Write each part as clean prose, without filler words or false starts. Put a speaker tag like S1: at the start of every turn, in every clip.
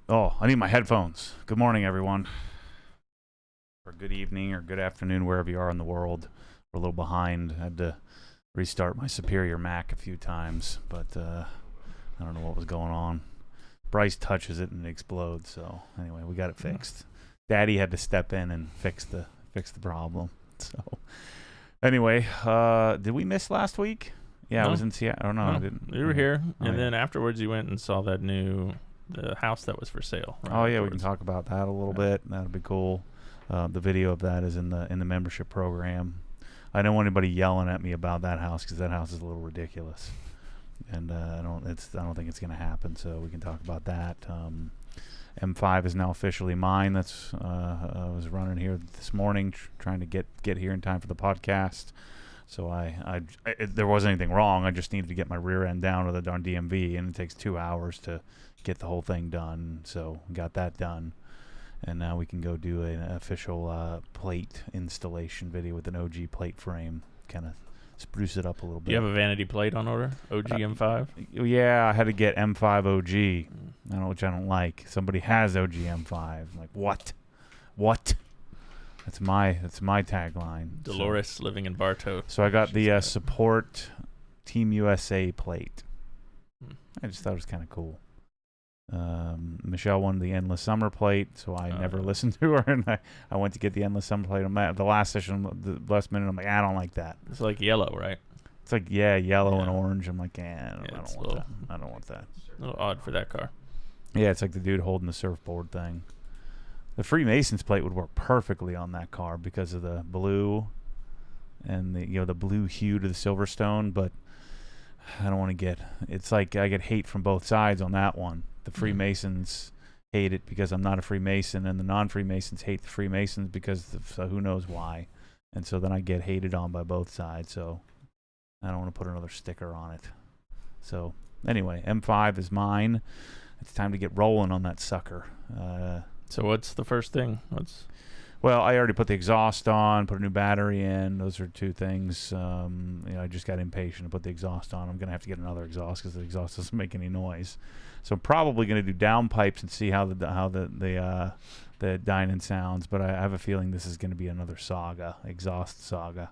S1: Oh, I need my headphones. Good morning, everyone. Or good evening or good afternoon, wherever you are in the world. We're a little behind. I had to restart my Superior Mac a few times, but I don't know what was going on. Bryce touches it and it explodes. So anyway, we got it fixed. Daddy had to step in and fix the problem. So anyway, did we miss last week? Yeah,
S2: No.
S1: I was in Seattle. Oh, no, I didn't.
S2: You were here,
S1: Oh,
S2: and
S1: yeah.
S2: then afterwards you went and saw the house that was for sale. Right
S1: Oh yeah, we can
S2: afterwards.
S1: talk about that a little bit. That'll be cool. The video of that is in the membership program. I don't want anybody yelling at me about that house because that house is a little ridiculous, and I don't think it's gonna happen. So we can talk about that. M5 is now officially mine. That's I was running here this morning trying to get here in time for the podcast. So there wasn't anything wrong. I just needed to get my rear end down with a darn DMV, and it takes 2 hours to get the whole thing done. So got that done, and now we can go do an official plate installation video with an OG plate frame, kind of spruce it up a little bit.
S2: Do you have a vanity plate on order? OG M5?
S1: Yeah, I had to get M5 OG, which I don't like. Somebody has OG M5. I'm like, what? That's my tagline.
S2: Dolores living in Bartow.
S1: So I got
S2: She's
S1: the
S2: got it.
S1: support Team USA plate. I just thought it was kind of cool. Michelle wanted the Endless Summer plate, so I never listened to her, and I went to get the Endless Summer plate. The last session, the last minute, I'm like, I don't like that.
S2: It's like yellow, right?
S1: It's like, yellow and
S2: Yeah.
S1: orange. I'm like, I don't
S2: it's
S1: want that. I don't want that.
S2: A little odd for that car.
S1: Yeah, it's like the dude holding the surfboard thing. The Freemasons plate would work perfectly on that car because of the blue and the blue hue to the Silverstone, but I don't want to get. It's like I get hate from both sides on that one. The Freemasons hate it because I'm not a Freemason, and the non-Freemasons hate the Freemasons because of who knows why. And so then I get hated on by both sides. So I don't want to put another sticker on it. So anyway, M5 is mine. It's time to get rolling on that sucker.
S2: So what's the first thing?
S1: Well, I already put the exhaust on, put a new battery in. Those are two things. I just got impatient to put the exhaust on. I'm going to have to get another exhaust because the exhaust doesn't make any noise. So I'm probably going to do downpipes and see how the Dynan sounds. But I have a feeling this is going to be another exhaust saga.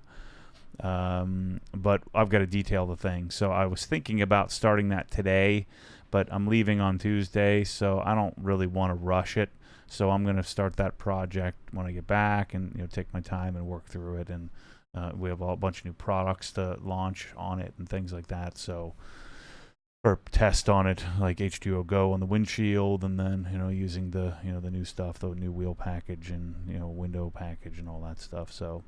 S1: But I've got to detail the thing. So I was thinking about starting that today, but I'm leaving on Tuesday, so I don't really want to rush it. So I'm going to start that project when I get back and take my time and work through it. And we have a bunch of new products to launch on it and things like that. So, or test on it, like H2O Go on the windshield, and then using the the new stuff, the new wheel package and window package and all that stuff. So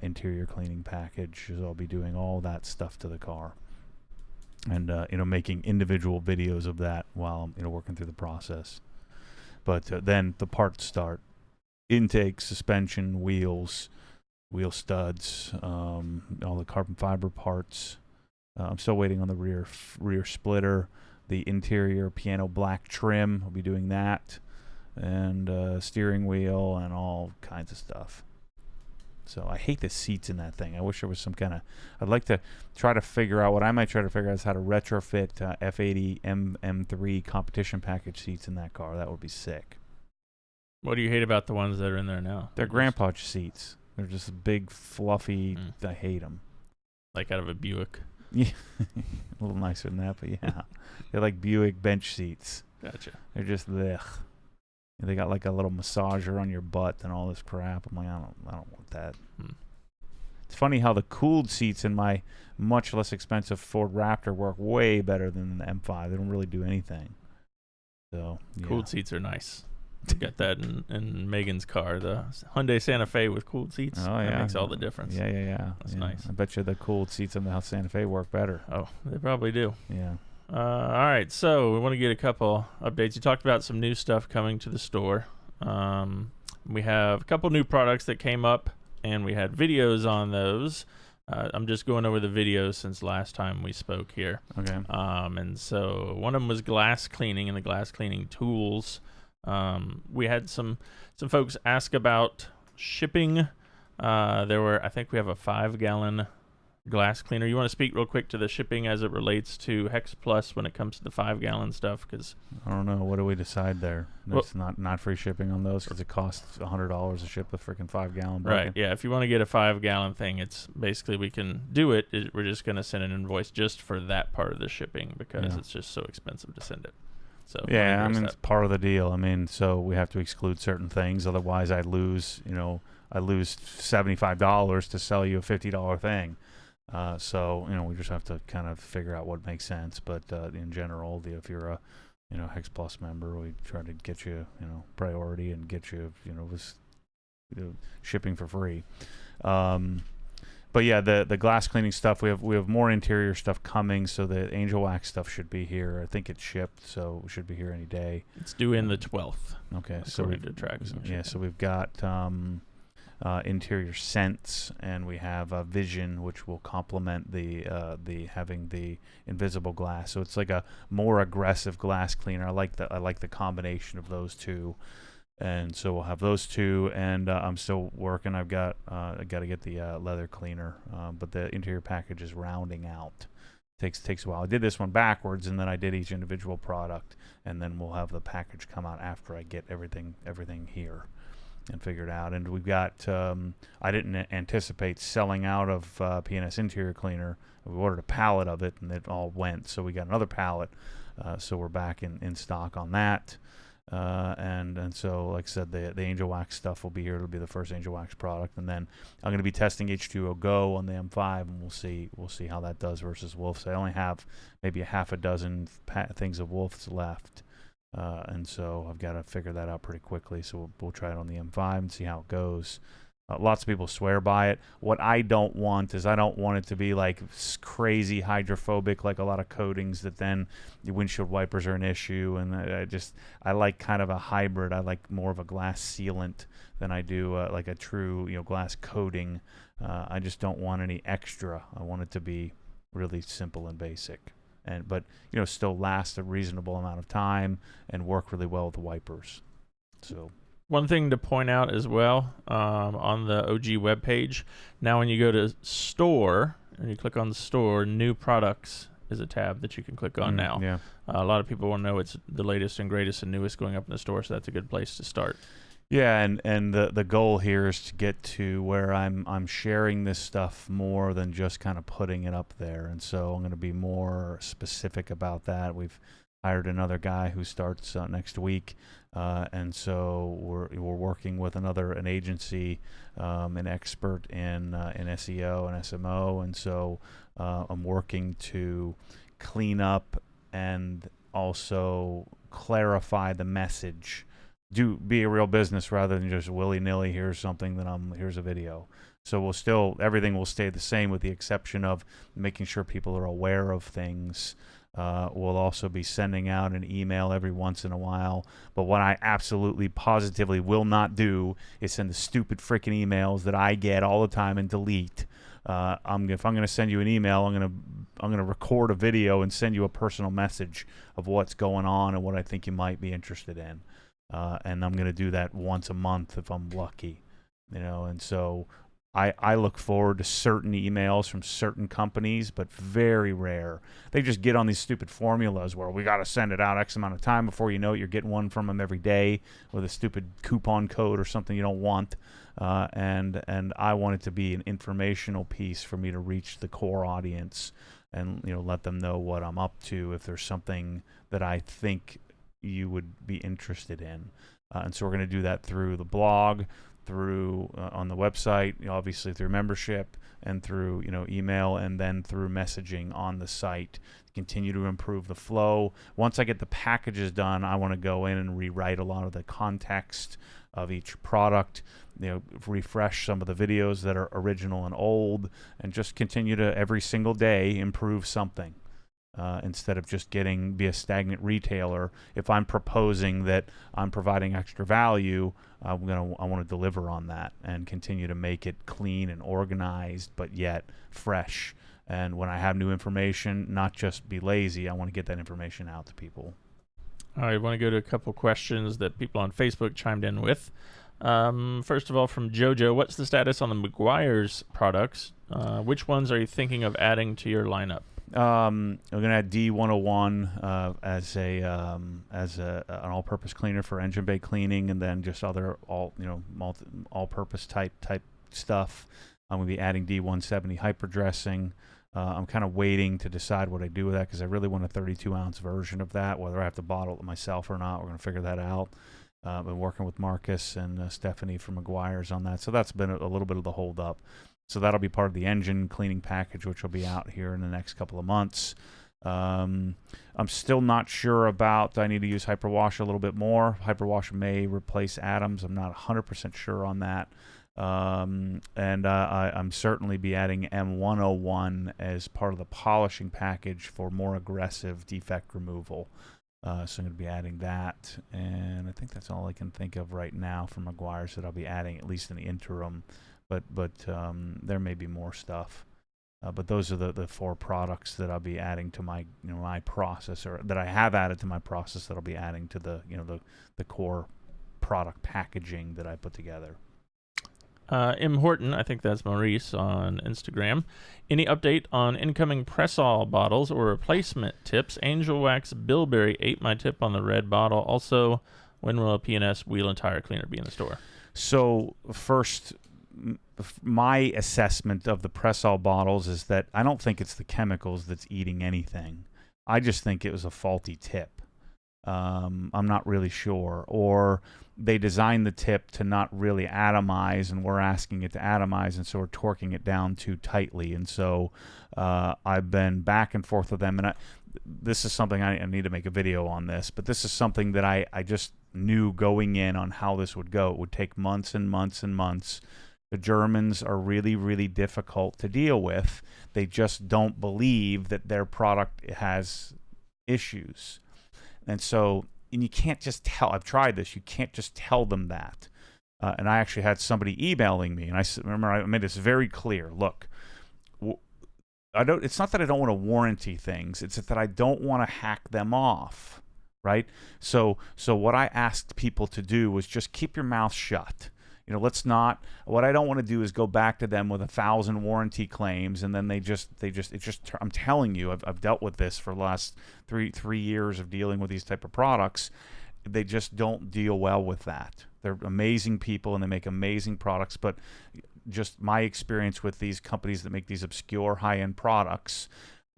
S1: interior cleaning package. So I'll be doing all that stuff to the car, and making individual videos of that while I'm working through the process. But then the parts start: intake, suspension, wheels, wheel studs, all the carbon fiber parts. I'm still waiting on the rear splitter, the interior piano black trim. I'll be doing that, and steering wheel and all kinds of stuff. So I hate the seats in that thing. I wish there was some kind of. I'd like to try to figure out what I might try to figure out is how to retrofit F80 M3 competition package seats in that car. That would be sick.
S2: What do you hate about the ones that are in there now?
S1: They're grandpa seats. They're just big, fluffy. I hate them.
S2: Like out of a Buick.
S1: Yeah, a little nicer than that, but yeah, they're like Buick bench seats.
S2: Gotcha.
S1: They're just ugh. They got like a little massager on your butt and all this crap. I'm like, I don't want that. It's funny how the cooled seats in my much less expensive Ford Raptor work way better than the M5. They don't really do anything. So yeah.
S2: Cooled seats are nice. You got that in Megan's car, the Hyundai Santa Fe with cooled seats.
S1: Oh yeah,
S2: That makes all the difference.
S1: Yeah.
S2: That's nice.
S1: I bet you the cooled seats in the house Santa Fe work better.
S2: Oh, they probably do.
S1: Yeah.
S2: All right, so we want to get a couple updates. You talked about some new stuff coming to the store. We have a couple new products that came up, and we had videos on those. I'm just going over the videos since last time we spoke here.
S1: Okay.
S2: And so one of them was glass cleaning and the glass cleaning tools. We had some folks ask about shipping. I think we have a 5-gallon glass cleaner. You want to speak real quick to the shipping as it relates to Hex Plus when it comes to the 5-gallon stuff? Because
S1: I don't know. What do we decide there? It's not free shipping on those because it costs $100 to ship the freaking 5-gallon bucket.
S2: Right. Yeah. If you want to get a 5-gallon thing, it's basically we can do it. We're just going to send an invoice just for that part of the shipping because it's just so expensive to send it. So
S1: yeah, I mean, it's part of the deal. I mean, so we have to exclude certain things. Otherwise, I lose $75 to sell you a $50 thing. So we just have to kind of figure out what makes sense. But in general, if you're a Hex Plus member, we try to get you priority and get you shipping for free. But yeah, the glass cleaning stuff, we have more interior stuff coming. So the Angel Wax stuff should be here. I think it's shipped, so it should be here any day.
S2: It's due in the 12th.
S1: Okay,
S2: so we did track.
S1: So we've got interior scents, and we have Vision, which will complement the having the invisible glass. So it's like a more aggressive glass cleaner. I like the combination of those two, and so we'll have those two. And I'm still working. I got to get the leather cleaner, but the interior package is rounding out. Takes a while. I did this one backwards, and then I did each individual product, and then we'll have the package come out after I get everything here and figured out. And we've got I didn't anticipate selling out of PNS interior cleaner. We ordered a pallet of it and it all went, so we got another pallet, so we're back in stock on that. And so like I said, the Angel Wax stuff will be here. It'll be the first Angel Wax product, and then I'm going to be testing H2O Go on the M5, and we'll see how that does versus Wolf's. I only have maybe a half a dozen things of Wolf's left. And so I've got to figure that out pretty quickly. So we'll try it on the M5 and see how it goes. Lots of people swear by it. What I don't want is I don't want it to be like crazy hydrophobic, like a lot of coatings that then the windshield wipers are an issue. And I like kind of a hybrid. I like more of a glass sealant than I do like a true glass coating. I just don't want any extra. I want it to be really simple and basic. But still last a reasonable amount of time and work really well with the wipers. So
S2: one thing to point out as well, on the OG webpage, now when you go to store and you click on the store, new products is a tab that you can click on now.
S1: Yeah.
S2: A lot of people want to know it's the latest and greatest and newest going up in the store, so that's a good place to start.
S1: Yeah, and the goal here is to get to where I'm sharing this stuff more than just kind of putting it up there, and so I'm going to be more specific about that. We've hired another guy who starts next week, and so we're working with an agency, an expert in SEO and SMO, and so I'm working to clean up and also clarify the message. Be a real business rather than just willy-nilly, here's something here's a video. So everything will stay the same with the exception of making sure people are aware of things. We'll also be sending out an email every once in a while. But what I absolutely positively will not do is send the stupid freaking emails that I get all the time and delete. If I'm going to send you an email, I'm going to record a video and send you a personal message of what's going on and what I think you might be interested in. And I'm going to do that once a month if I'm lucky, and so I look forward to certain emails from certain companies, but very rare. They just get on these stupid formulas where we got to send it out X amount of time. Before you know it, you're getting one from them every day with a stupid coupon code or something you don't want. And I want it to be an informational piece for me to reach the core audience and let them know what I'm up to if there's something that I think you would be interested in, and so we're going to do that through the blog, through on the website, obviously through membership, and through email, and then through messaging on the site. Continue to improve the flow. Once I get the packages done, I want to go in and rewrite a lot of the context of each product, refresh some of the videos that are original and old, and just continue to every single day improve something. Instead of just be a stagnant retailer. If I'm proposing that I'm providing extra value, I want to deliver on that and continue to make it clean and organized, but yet fresh. And when I have new information, not just be lazy, I want to get that information out to people.
S2: All right, I want to go to a couple questions that people on Facebook chimed in with. First of all, from JoJo, what's the status on the Meguiar's products? Which ones are you thinking of adding to your lineup?
S1: I'm gonna add D101 as an all-purpose cleaner for engine bay cleaning, and then just other all-purpose type stuff. I'm gonna be adding D170 hyper dressing. I'm kind of waiting to decide what I do with that because I really want a 32-ounce version of that. Whether I have to bottle it myself or not, we're gonna figure that out. I've been working with Marcus and Stephanie from Meguiar's on that, so that's been a little bit of the hold up. So that'll be part of the engine cleaning package, which will be out here in the next couple of months. I'm still not sure about, I need to use Hyperwash a little bit more. Hyperwash may replace Adams. I'm not 100% sure on that. I'm certainly be adding M101 as part of the polishing package for more aggressive defect removal. So I'm going to be adding that. And I think that's all I can think of right now from Meguiar's that I'll be adding, at least in the interim. But there may be more stuff. But those are the 4 products that I'll be adding to my my process, or that I have added to my process that I'll be adding to the the core product packaging that I put together.
S2: M. Horton, I think that's Maurice on Instagram. Any update on incoming Pressol bottles or replacement tips? Angel Wax Bilberry ate my tip on the red bottle. Also, when will a P&S wheel and tire cleaner be in the store?
S1: So first, my assessment of the Pressol bottles is that I don't think it's the chemicals that's eating anything. I just think it was a faulty tip. I'm not really sure. Or they designed the tip to not really atomize, and we're asking it to atomize, and so we're torquing it down too tightly. And so I've been back and forth with them, and this is something I need to make a video on this, but this is something that I just knew going in on how this would go. It would take months and months and months. The Germans are really, really difficult to deal with. They just don't believe that their product has issues. And so, and you can't just tell. I've tried this. You can't just tell them that. And I actually had somebody emailing me, and I remember I made this very clear. Look, it's not that I don't want to warranty things. It's that I don't want to hack them off, right? So what I asked people to do was just keep your mouth shut. Let's not. What I don't want to do is go back to them with 1,000 warranty claims, and then I'm telling you, I've dealt with this for the last three years of dealing with these type of products. They just don't deal well with that. They're amazing people and they make amazing products, but just my experience with these companies that make these obscure high-end products,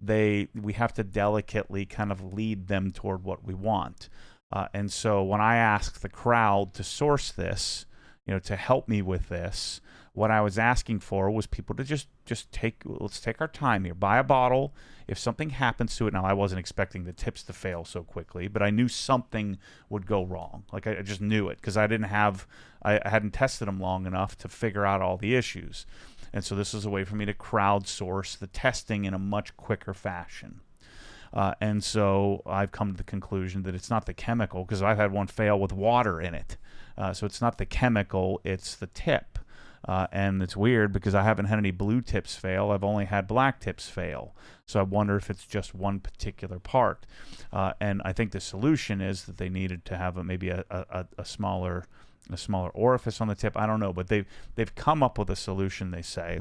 S1: we have to delicately kind of lead them toward what we want. And so when I asked the crowd to source this, to help me with this, what I was asking for was people to just let's take our time here. Buy a bottle. If something happens to it, now I wasn't expecting the tips to fail so quickly, but I knew something would go wrong. Like I just knew it because I hadn't tested them long enough to figure out all the issues. And so this is a way for me to crowdsource the testing in a much quicker fashion. And so I've come to the conclusion that it's not the chemical, because I've had one fail with water in it. So it's not the chemical, it's the tip. And it's weird because I haven't had any blue tips fail. I've only had black tips fail. So I wonder if it's just one particular part. And I think the solution is that they needed to have maybe a smaller orifice on the tip. I don't know, but they've come up with a solution, they say.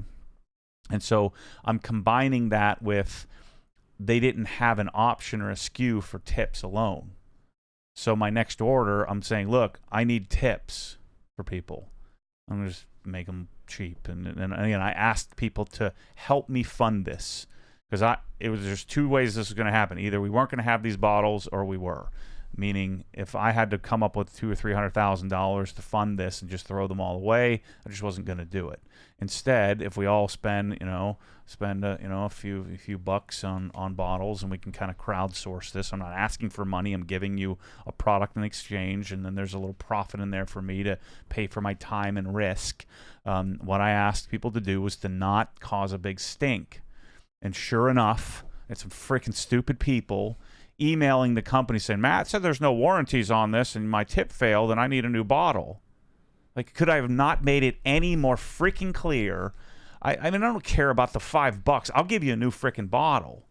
S1: And so I'm combining that with, they didn't have an option or a SKU for tips alone. So my next order, I'm saying, look, I need tips for people. I'm going to just make them cheap. And again, I asked people to help me fund this, because there's 2 ways this was going to happen. Either we weren't going to have these bottles, or we were. Meaning, if I had to come up with $200,000 or $300,000 to fund this and just throw them all away, I just wasn't going to do it. Instead, if we all spend a few bucks on bottles, and we can kind of crowdsource this. I'm not asking for money. I'm giving you a product in exchange, and then there's a little profit in there for me to pay for my time and risk. What I asked people to do was to not cause a big stink. And sure enough, it's some freaking stupid people emailing the company saying, Matt said there's no warranties on this and my tip failed and I need a new bottle. Like, could I have not made it any more freaking clear? I mean, I don't care about the $5. I'll give you a new freaking bottle.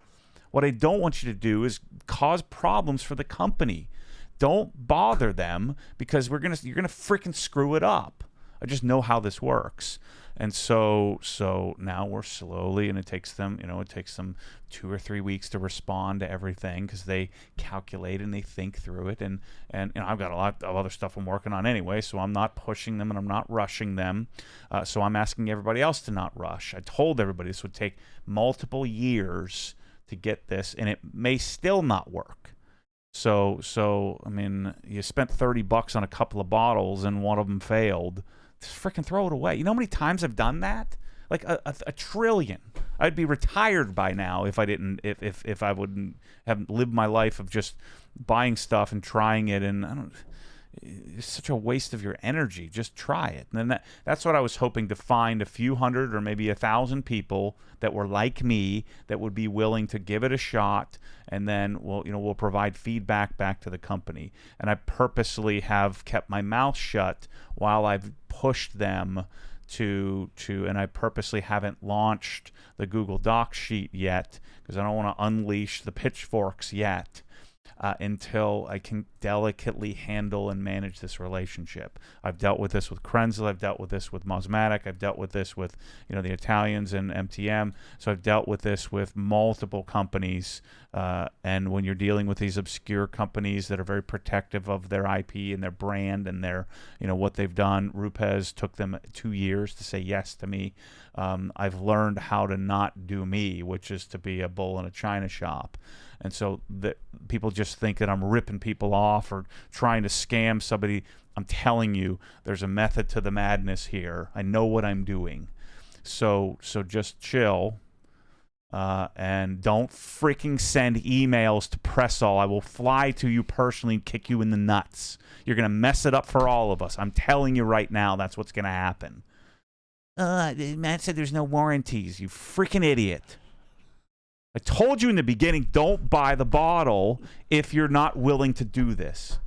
S1: What I don't want you to do is cause problems for the company. don't bother them because you're gonna freaking screw it up. I just know how this works. And so now we're slowly, and it takes them 2 or 3 weeks to respond to everything because they calculate and they think through it. And I've got a lot of other stuff I'm working on anyway, so I'm not pushing them and I'm not rushing them. So I'm asking everybody else to not rush. I told everybody this would take multiple years to get this, and it may still not work. So I mean, you spent $30 on a couple of bottles and one of them failed. Just freaking throw it away. You know how many times I've done that? Like a trillion. I'd be retired by now if I didn't, if I wouldn't have lived my life of just buying stuff and trying it. And it's such a waste of your energy. Just try it. And then that's what I was hoping to find, a few hundred or maybe 1,000 people that were like me that would be willing to give it a shot, and then we'll provide feedback back to the company. And I purposely have kept my mouth shut while I've pushed them and I purposely haven't launched the Google Docs sheet yet because I don't want to unleash the pitchforks yet. Until I can delicately handle and manage this relationship. I've dealt with this with Krenzel. I've dealt with this with Mosmatic. I've dealt with this with the Italians and MTM. So I've dealt with this with multiple companies. And when you're dealing with these obscure companies that are very protective of their IP and their brand and their what they've done, Rupes took them 2 years to say yes to me. I've learned how to not do me, which is to be a bull in a china shop. And so people just think that I'm ripping people off or trying to scam somebody. I'm telling you, there's a method to the madness here. I know what I'm doing. So just chill. And don't freaking send emails to Pressol. I will fly to you personally and kick you in the nuts. You're going to mess it up for all of us. I'm telling you right now, that's what's going to happen. Matt said there's no warranties. You freaking idiot. I told you in the beginning, don't buy the bottle if you're not willing to do this.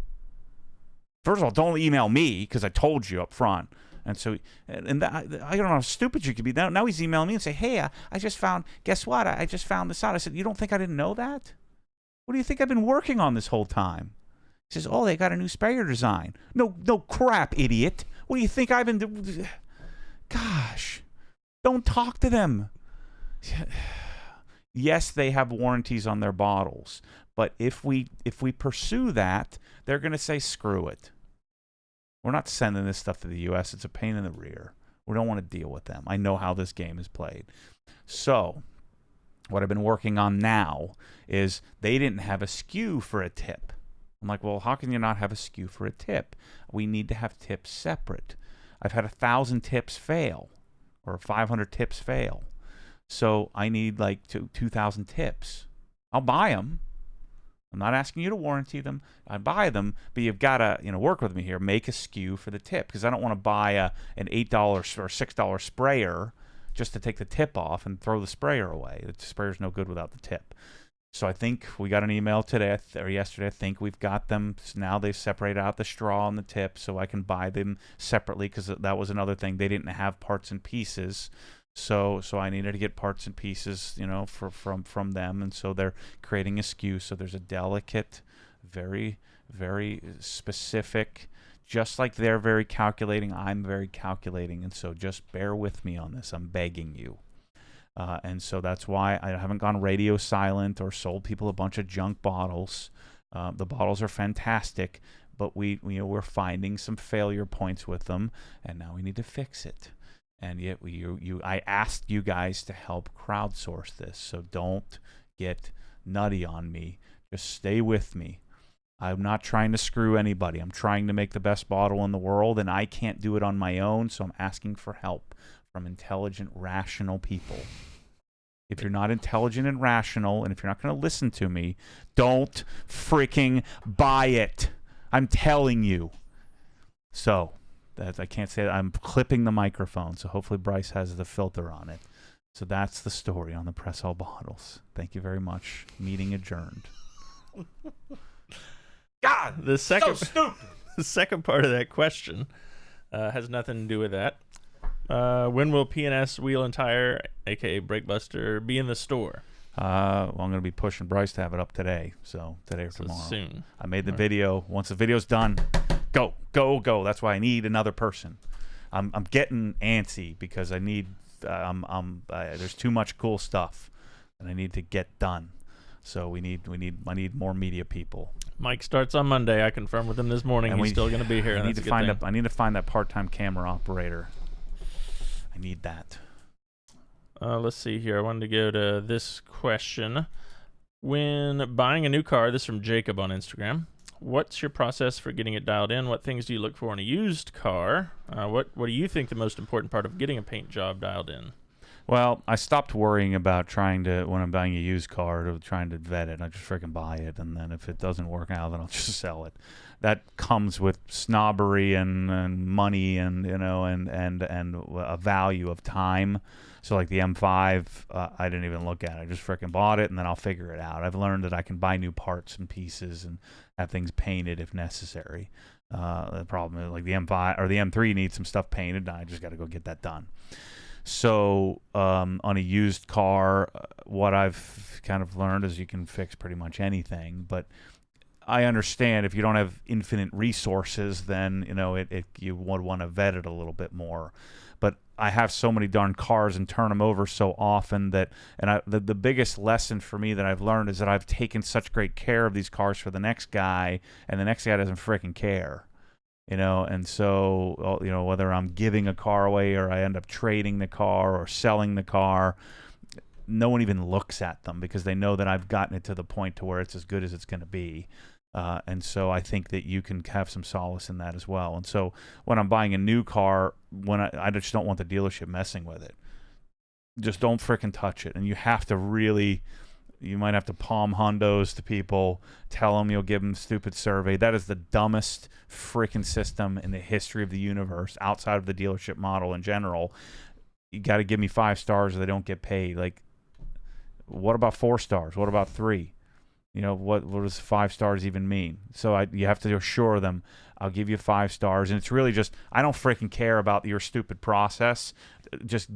S1: First of all, don't email me because I told you up front. And so, I don't know how stupid you could be. Now he's emailing me and say, hey, I just found, guess what? I just found this out. I said, you don't think I didn't know that? What do you think I've been working on this whole time? He says, oh, they got a new sprayer design. No crap, idiot. What do you think I've been doing? Gosh, don't talk to them. Yes, they have warranties on their bottles, but if we pursue that, they're going to say, screw it. We're not sending this stuff to the U.S. It's a pain in the rear. We don't want to deal with them. I know how this game is played. So what I've been working on now is they didn't have a SKU for a tip. I'm like, well, how can you not have a SKU for a tip? We need to have tips separate. I've had 1,000 tips fail or 500 tips fail. So I need like 2,000 tips. I'll buy them. I'm not asking you to warranty them. I buy them, but you've got to work with me here. Make a SKU for the tip because I don't want to buy an $8 or $6 sprayer just to take the tip off and throw the sprayer away. The sprayer's no good without the tip. So I think we got an email today or yesterday. I think we've got them. So now they've separated out the straw and the tip so I can buy them separately because that was another thing. They didn't have parts and pieces. So I needed to get parts and pieces, from them, and so they're creating a SKU. So there's a delicate, very, very specific, just like they're very calculating, I'm very calculating, and so just bear with me on this. I'm begging you. And so that's why I haven't gone radio silent or sold people a bunch of junk bottles. The bottles are fantastic, but we're finding some failure points with them, and now we need to fix it. And yet I asked you guys to help crowdsource this, so don't get nutty on me. Just stay with me. I'm not trying to screw anybody. I'm trying to make the best bottle in the world, and I can't do it on my own, so I'm asking for help from intelligent, rational people. If you're not intelligent and rational, and if you're not going to listen to me, don't freaking buy it. I'm telling you. So... I can't say that. I'm clipping the microphone, so hopefully Bryce has the filter on it. So that's the story on the Pressol bottles. Thank you very much. Meeting adjourned.
S2: God, so stupid. The second part of that question has nothing to do with that. When will P&S Wheel and Tire, aka Brake Buster, be in the store?
S1: Well, I'm going to be pushing Bryce to have it up today. So today or tomorrow.
S2: Soon.
S1: I made the video. Once the video's done, go. That's why I need another person. I'm getting antsy because I need. There's too much cool stuff that I need to get done. So I need more media people.
S2: Mike starts on Monday. I confirmed with him this morning. He's still going to be here.
S1: I need to find that part-time camera operator. I need that.
S2: Let's see here. I wanted to go to this question. When buying a new car, this is from Jacob on Instagram. What's your process for getting it dialed in? What things do you look for in a used car? What do you think the most important part of getting a paint job dialed in?
S1: Well, I stopped worrying about when I'm buying a used car, trying to vet it. I just freaking buy it, and then if it doesn't work out, then I'll just sell it. That comes with snobbery and money and a value of time. So like the M5, I didn't even look at it. I just freaking bought it, and then I'll figure it out. I've learned that I can buy new parts and pieces and have things painted if necessary. The problem is like the M5 or the M3 needs some stuff painted, and I just got to go get that done. So on a used car, what I've kind of learned is you can fix pretty much anything. But I understand if you don't have infinite resources, then you would want to vet it a little bit more. But I have so many darn cars and turn them over so often the biggest lesson for me that I've learned is that I've taken such great care of these cars for the next guy, and the next guy doesn't freaking care. And so, whether I'm giving a car away or I end up trading the car or selling the car, no one even looks at them because they know that I've gotten it to the point to where it's as good as it's going to be. And so I think that you can have some solace in that as well. And so when I'm buying a new car, when I just don't want the dealership messing with it. Just don't frickin' touch it. And you have to really... You might have to palm hundos to people, tell them you'll give them a stupid survey. That is the dumbest freaking system in the history of the universe, outside of the dealership model in general. You got to give me 5 stars or they don't get paid. Like, what about 4 stars? What about 3? What does 5 stars even mean? So you have to assure them, I'll give you 5 stars. And it's really just, I don't freaking care about your stupid process. Just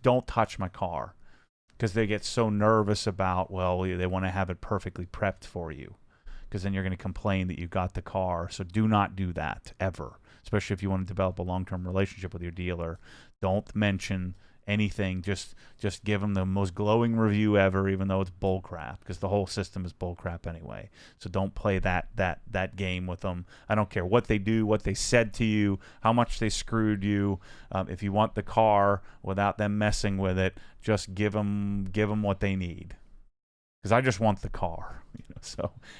S1: don't touch my car. Because they get so nervous about, they want to have it perfectly prepped for you. Because then you're going to complain that you got the car. So do not do that, ever. Especially if you want to develop a long-term relationship with your dealer. Don't mention anything. Just give them the most glowing review ever, even though it's bullcrap. Because the whole system is bullcrap anyway. So don't play that game with them. I don't care what they do, what they said to you, how much they screwed you. If you want the car without them messing with it, just give them what they need. Because I just want the car,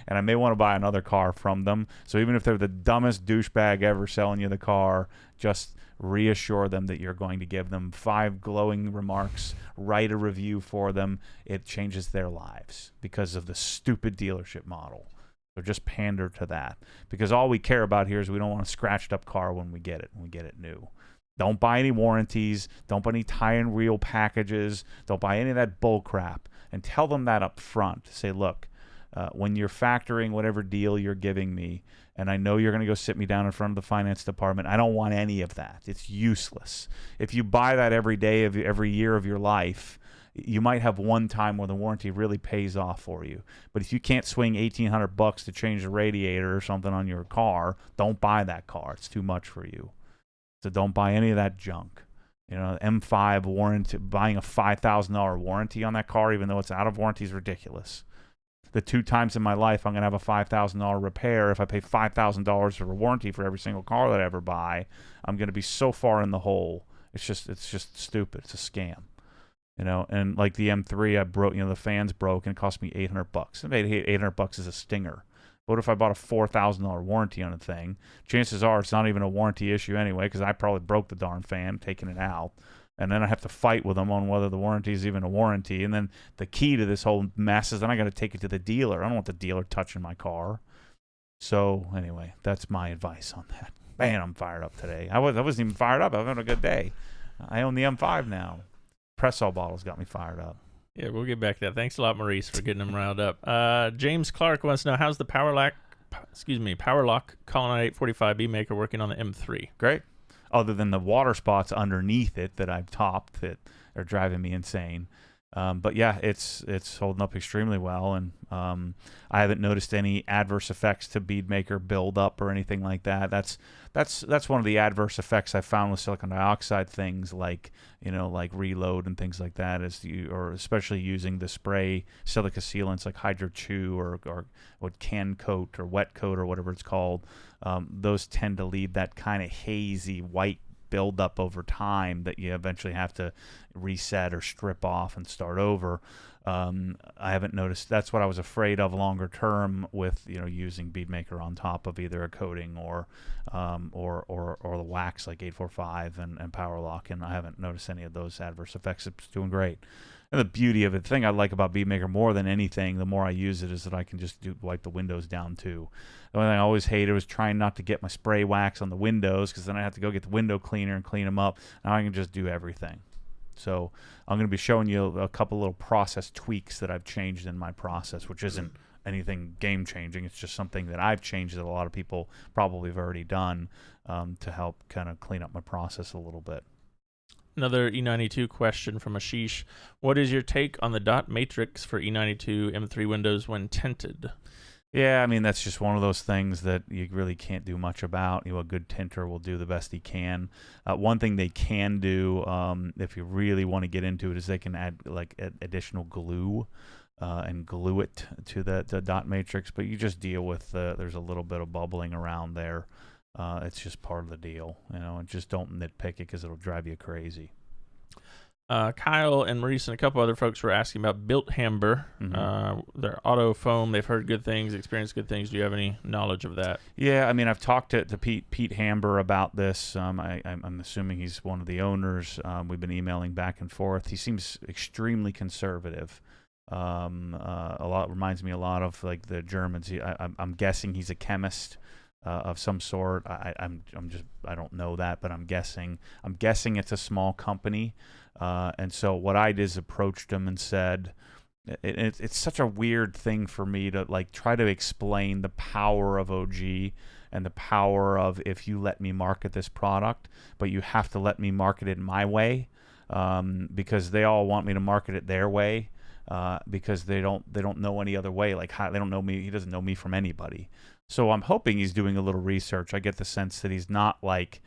S1: and I may want to buy another car from them. So even if they're the dumbest douchebag ever selling you the car, just reassure them that you're going to give them 5 glowing remarks, write a review for them. It changes their lives because of the stupid dealership model. So just pander to that, because all we care about here is we don't want a scratched up car when we get it new. Don't buy any warranties. Don't buy any tie and reel packages. Don't buy any of that bull crap. And tell them that up front. Say, look, when you're factoring whatever deal you're giving me, and I know you're going to go sit me down in front of the finance department, I don't want any of that. It's useless. If you buy that every day of every year of your life, you might have one time where the warranty really pays off for you. But if you can't swing $1,800 to change the radiator or something on your car, don't buy that car. It's too much for you. So don't buy any of that junk. M5 warranty, buying a $5,000 warranty on that car, even though it's out of warranty, is ridiculous. The 2 times in my life I'm going to have a $5,000 repair, if I pay $5,000 for a warranty for every single car that I ever buy, I'm going to be so far in the hole. It's just stupid. It's a scam. And like the M3, I broke, the fans broke, and it cost me $800. And $800 is a stinger. What if I bought a $4,000 warranty on a thing? Chances are it's not even a warranty issue anyway, because I probably broke the darn fan, taking it out. And then I have to fight with them on whether the warranty is even a warranty. And then the key to this whole mess is then I got to take it to the dealer. I don't want the dealer touching my car. So anyway, that's my advice on that. Man, I'm fired up today. I wasn't even fired up. I'm having a good day. I own the M5 now. Pressol bottles got me fired up.
S2: Yeah, we'll get back to that. Thanks a lot, Maurice, for getting them riled up. James Clark wants to know, how's the Power Lock Colonnade 845B maker working on the M3?
S1: Great. Other than the water spots underneath it that I've topped that are driving me insane. But yeah, it's holding up extremely well, and I haven't noticed any adverse effects to bead maker buildup or anything like that. That's one of the adverse effects I found with silicon dioxide things, like like reload and things like that, or especially using the spray silica sealants like Hydro Chew or what can coat or wet coat or whatever it's called. Those tend to leave that kind of hazy white build up over time that you eventually have to reset or strip off and start over. I haven't noticed. That's what I was afraid of longer term with using bead maker on top of either a coating or the wax like 845 and Power Lock, and I haven't noticed any of those adverse effects. It's doing great. And the beauty of it, the thing I like about bead maker more than anything, the more I use it, is that I can just wipe the windows down too. The only thing I always hated was trying not to get my spray wax on the windows, because then I have to go get the window cleaner and clean them up. Now I can just do everything. So I'm going to be showing you a couple little process tweaks that I've changed in my process, which isn't anything game changing. It's just something that I've changed that a lot of people probably have already done to help kind of clean up my process a little bit.
S2: Another E92 question from Ashish. What is your take on the dot matrix for E92 M3 windows when tinted?
S1: Yeah, I mean, that's just one of those things that you really can't do much about. A good tinter will do the best he can. One thing they can do, if you really want to get into it, is they can add like additional glue and glue it to the dot matrix. But you just deal with there's a little bit of bubbling around there. It's just part of the deal, and just don't nitpick it because it'll drive you crazy.
S2: Kyle and Maurice and a couple other folks were asking about Bilt Hamber, their auto foam. They've heard good things, experienced good things. Do you have any knowledge of that?
S1: Yeah, I mean, I've talked to Pete Hamber about this. I'm assuming he's one of the owners. We've been emailing back and forth. He seems extremely conservative. A lot reminds me a lot of like the Germans. I'm guessing he's a chemist of some sort. I don't know that, but I'm guessing it's a small company. And so what I did is approached him and said, it's such a weird thing for me to like try to explain the power of OG and the power of, if you let me market this product, but you have to let me market it my way, because they all want me to market it their way, because they don't know any other way. Like, they don't know me. He doesn't know me from anybody. So I'm hoping he's doing a little research. I get the sense that he's not like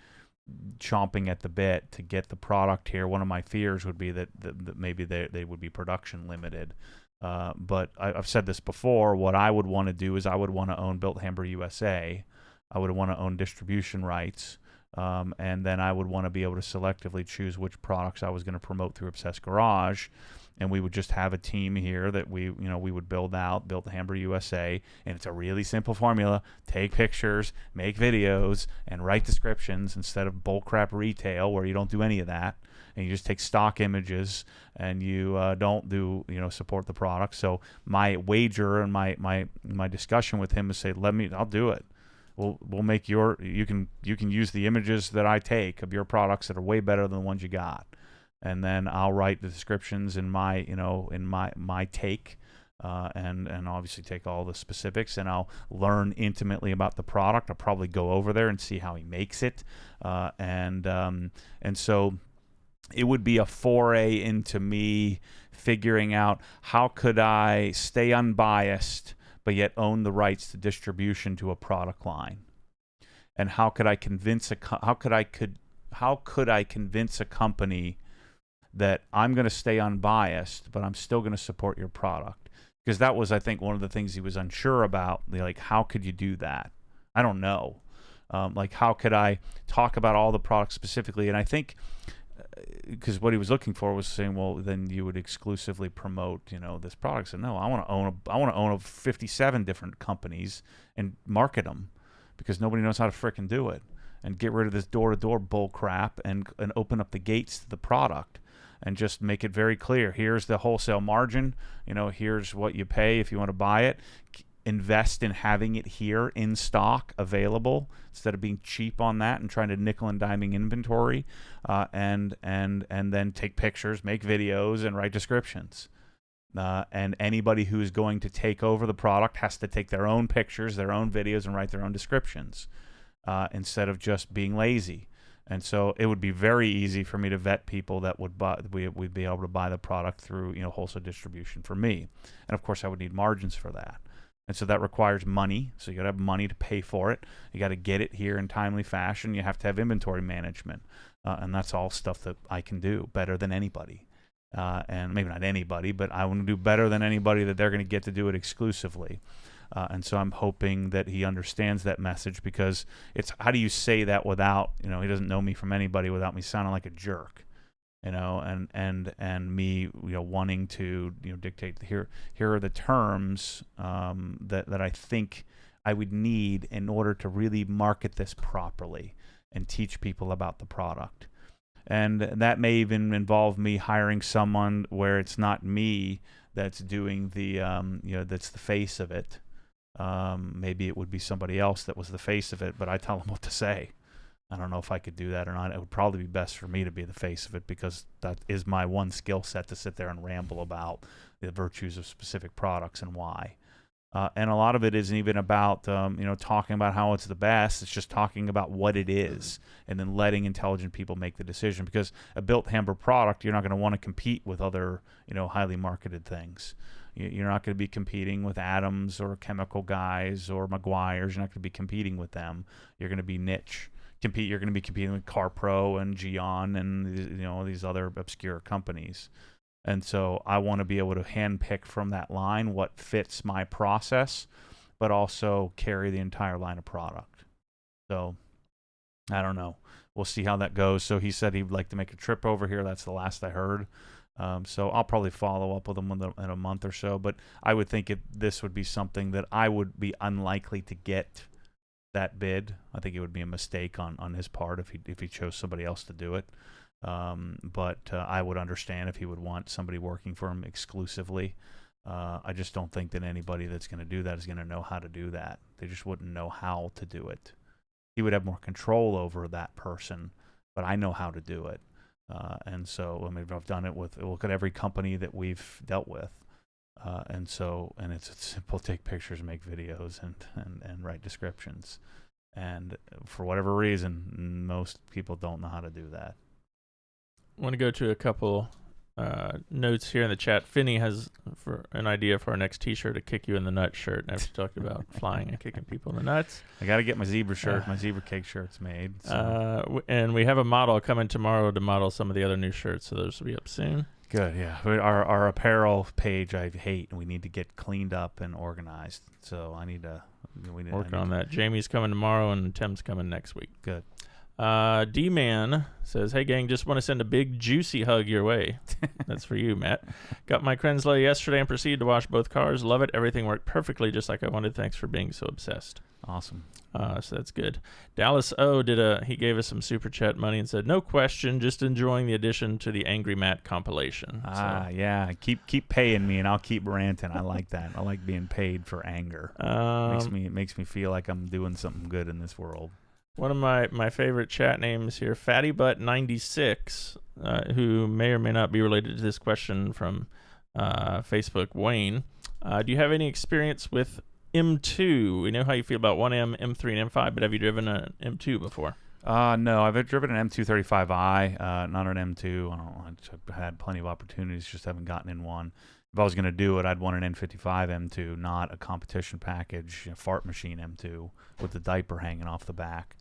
S1: chomping at the bit to get the product here. One of my fears would be that maybe they would be production limited. But I've said this before. What I would want to do is I would want to own Bilt Hamber USA. I would want to own distribution rights. And then I would want to be able to selectively choose which products I was going to promote through Obsessed Garage. And we would just have a team here that we would build out, Bilt Hamber USA, and it's a really simple formula. Take pictures, make videos, and write descriptions instead of bullcrap retail where you don't do any of that, and you just take stock images and you don't do support the product. So my wager and my discussion with him is say, I'll do it. We'll make you can use the images that I take of your products that are way better than the ones you got. And then I'll write the descriptions in my take, and obviously take all the specifics, and I'll learn intimately about the product. I'll probably go over there and see how he makes it, and so it would be a foray into me figuring out how could I stay unbiased but yet own the rights to distribution to a product line, and how could I convince a company that I'm going to stay unbiased, but I'm still going to support your product? Because that was, I think, one of the things he was unsure about. Like, how could you do that? I don't know. Like, how could I talk about all the products specifically? And I think, because what he was looking for was saying, well, then you would exclusively promote, this product. So no, I want to own 57 different companies and market them, because nobody knows how to frickin' do it. And get rid of this door-to-door bull crap and open up the gates to the product. And just make it very clear. Here's the wholesale margin. Here's what you pay if you want to buy it. Invest in having it here in stock, available, instead of being cheap on that and trying to nickel and diming inventory. And then take pictures, make videos, and write descriptions. And anybody who's going to take over the product has to take their own pictures, their own videos, and write their own descriptions, instead of just being lazy. And so it would be very easy for me to vet people that would buy. We'd be able to buy the product through wholesale distribution for me, and of course I would need margins for that. And so that requires money. So you got to have money to pay for it. You got to get it here in timely fashion. You have to have inventory management, and that's all stuff that I can do better than anybody. And maybe not anybody, but I want to do better than anybody that they're going to get to do it exclusively. And so I'm hoping that he understands that message, because it's, how do you say that without, he doesn't know me from anybody, without me sounding like a jerk, and me, wanting to, dictate here are the terms that I think I would need in order to really market this properly and teach people about the product. And that may even involve me hiring someone where it's not me that's doing the, that's the face of it. Maybe it would be somebody else that was the face of it, but I tell them what to say. I don't know if I could do that or not. It would probably be best for me to be the face of it, because that is my one skill set, to sit there and ramble about the virtues of specific products and why. And a lot of it isn't even about, talking about how it's the best. It's just talking about what it is, and then letting intelligent people make the decision. Because a Bilt Hamber product, you're not going to want to compete with other, highly marketed things. You're not going to be competing with Adams or Chemical Guys or Meguiars. You're not going to be competing with them. You're going to be niche. You're going to be competing with CarPro and Gion and these other obscure companies. And so I want to be able to handpick from that line what fits my process, but also carry the entire line of product. So I don't know. We'll see how that goes. So he said he'd like to make a trip over here. That's the last I heard. So I'll probably follow up with him in a month or so. But I would think this would be something that I would be unlikely to get that bid. I think it would be a mistake on his part if he chose somebody else to do it. But I would understand if he would want somebody working for him exclusively. I just don't think that anybody that's going to do that is going to know how to do that. They just wouldn't know how to do it. He would have more control over that person, but I know how to do it. And so, I've done it look at every company that we've dealt with. And it's simple: take pictures, make videos, and write descriptions. And for whatever reason, most people don't know how to do that.
S2: I want to go to a couple notes here in the chat. Finney has an idea for our next T-shirt, a "Kick You in the Nuts" shirt. After talking about flying and kicking people in the nuts,
S1: I got to get my zebra shirt, my zebra cake shirt's made. So.
S2: And we have a model coming tomorrow to model some of the other new shirts, so those will be up soon.
S1: Good, yeah. Our apparel page I hate, and we need to get cleaned up and organized. So I need to
S2: work on that. Jamie's coming tomorrow, and Tim's coming next week.
S1: Good.
S2: D-Man says, "Hey gang, just want to send a big juicy hug your way." That's for you, Matt. Got my Crenslaw yesterday and proceeded to wash both cars. Love it. Everything worked perfectly just like I wanted. Thanks for being so obsessed.
S1: Awesome.
S2: So that's good. Dallas O he gave us some super chat money and said, "No question, just enjoying the addition to the Angry Matt compilation."
S1: Yeah. Keep paying me and I'll keep ranting. I like that. I like being paid for anger. It makes me feel like I'm doing something good in this world.
S2: One of my favorite chat names here, FattyButt96, who may or may not be related to this question from Facebook, Wayne. Do you have any experience with M2? We know how you feel about 1M, M3, and M5, but have you driven an M2 before?
S1: No, I've driven an M235i, not an M2. I've had plenty of opportunities, just haven't gotten in one. If I was going to do it, I'd want an N55 M2, not a competition package, fart machine M2 with the diaper hanging off the back.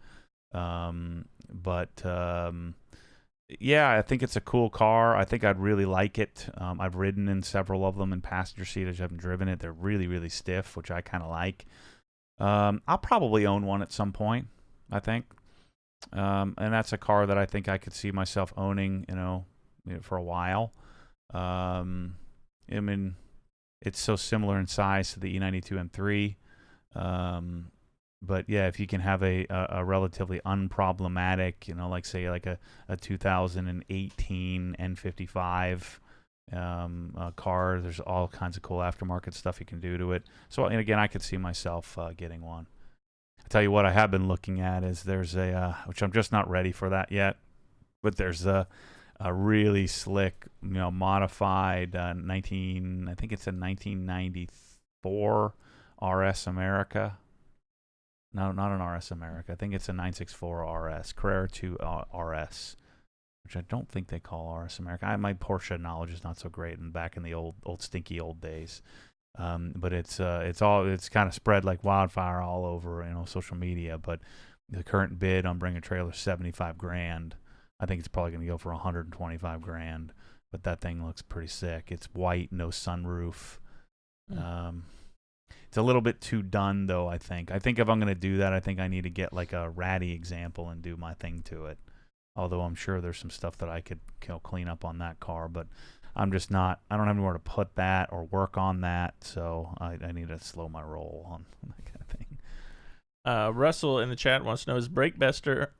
S1: Yeah, I think it's a cool car. I think I'd really like it. I've ridden in several of them in passenger seat. I just haven't driven it. They're really, really stiff, which I kind of like. I'll probably own one at some point, I think. And that's a car that I think I could see myself owning, for a while. It's so similar in size to the E92 M3. But yeah, if you can have a relatively unproblematic, like a 2018 N55 car, there's all kinds of cool aftermarket stuff you can do to it. So, and again, I could see myself getting one. I tell you what, I have been looking at is there's which I'm just not ready for that yet, but there's a really slick, modified I think it's a 1994 RS America. No, not an RS America. I think it's a 964 RS, Carrera 2 RS, which I don't think they call RS America. My Porsche knowledge is not so great, and back in the old stinky old days. But it's kind of spread like wildfire all over social media. But the current bid on Bring a Trailer is $75,000. I think it's probably going to go for $125,000. But that thing looks pretty sick. It's white, no sunroof. It's a little bit too done, though, I think. I think if I'm going to do that, I think I need to get like a ratty example and do my thing to it. Although I'm sure there's some stuff that I could clean up on that car. But I'm just not, I don't have anywhere to put that or work on that. So I need to slow my roll on that kind of thing.
S2: Russell in the chat wants to know, is Brake Buster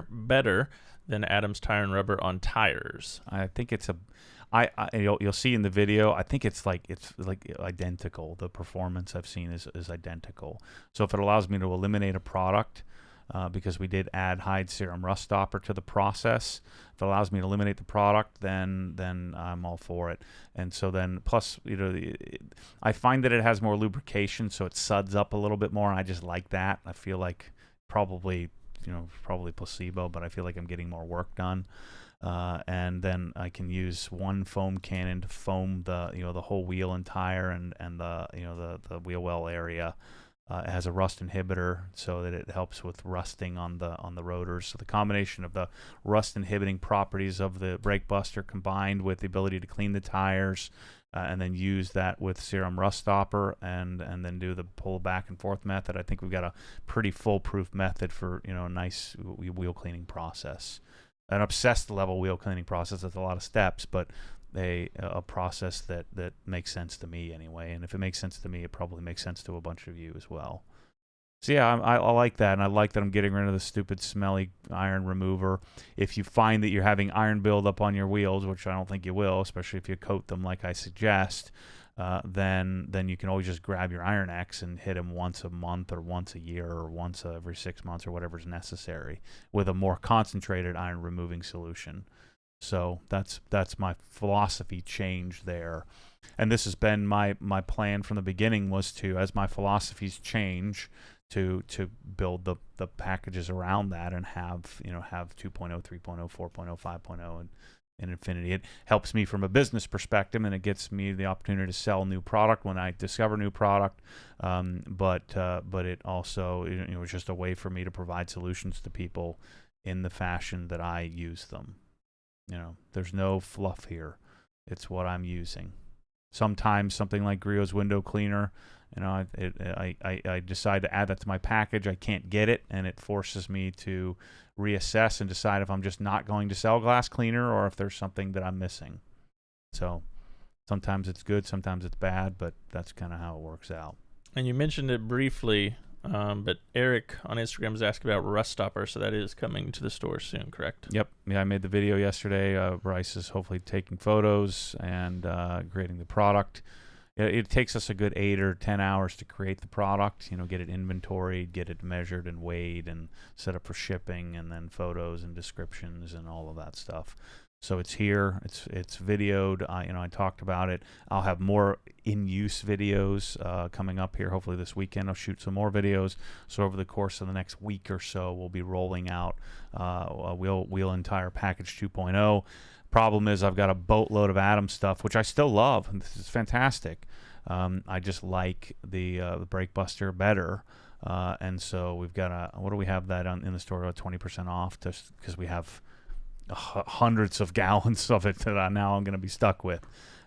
S2: better than Adams Tire and Rubber on tires?
S1: I think it's you'll see in the video, I think it's like identical. The performance I've seen is identical. So if it allows me to eliminate a product, because we did add hide serum rust stopper to the process, if it allows me to eliminate the product, then I'm all for it. And so then plus I find that it has more lubrication, so it suds up a little bit more, and I just like that. I feel like probably placebo, but I feel like I'm getting more work done. And then I can use one foam cannon to foam the whole wheel and tire and the wheel well area. It has a rust inhibitor, so that it helps with rusting on the rotors. So the combination of the rust inhibiting properties of the Brake Buster combined with the ability to clean the tires, and then use that with serum rust stopper, and then do the pull back and forth method. I think we've got a pretty foolproof method for a nice wheel cleaning process. An obsessed level wheel cleaning process. That's a lot of steps, but a process that makes sense to me anyway. And if it makes sense to me, it probably makes sense to a bunch of you as well. So yeah, I like that, and I like that I'm getting rid of the stupid smelly iron remover. If you find that you're having iron buildup on your wheels, which I don't think you will, especially if you coat them like I suggest, then you can always just grab your Iron X and hit them once a month or once a year or once every 6 months or whatever's necessary with a more concentrated iron removing solution. So that's my philosophy change there. And this has been my plan from the beginning, was to, as my philosophies change, to build the packages around that and have 2.0, 3.0, 4.0, 5.0 and infinity. It helps me from a business perspective, and it gets me the opportunity to sell new product when I discover new product. But it also it's just a way for me to provide solutions to people in the fashion that I use them. There's no fluff here. It's what I'm using. Sometimes something like Griot's window cleaner, I decide to add that to my package. I can't get it, and it forces me to reassess and decide if I'm just not going to sell glass cleaner or if there's something that I'm missing. So sometimes it's good, sometimes it's bad, but that's kind of how it works out. And
S2: you mentioned it briefly, but Eric on Instagram is asking about rust stopper, so that is coming to the store soon, correct?
S1: Yep. Yeah, I made the video yesterday. Bryce is hopefully taking photos and creating the product. It takes us a good 8 or 10 hours to create the product, get it inventoried, get it measured and weighed and set up for shipping, and then photos and descriptions and all of that stuff. So it's here, it's videoed. I talked about it. I'll have more in-use videos coming up here. Hopefully this weekend I'll shoot some more videos. So over the course of the next week or so, we'll be rolling out a wheel and tire package 2.0. Problem is, I've got a boatload of Atom stuff, which I still love. This is fantastic. I just like the Brake Buster better. And so we've got what do we have that in the store at 20% off, just because we have hundreds of gallons of it that I'm going to be stuck with.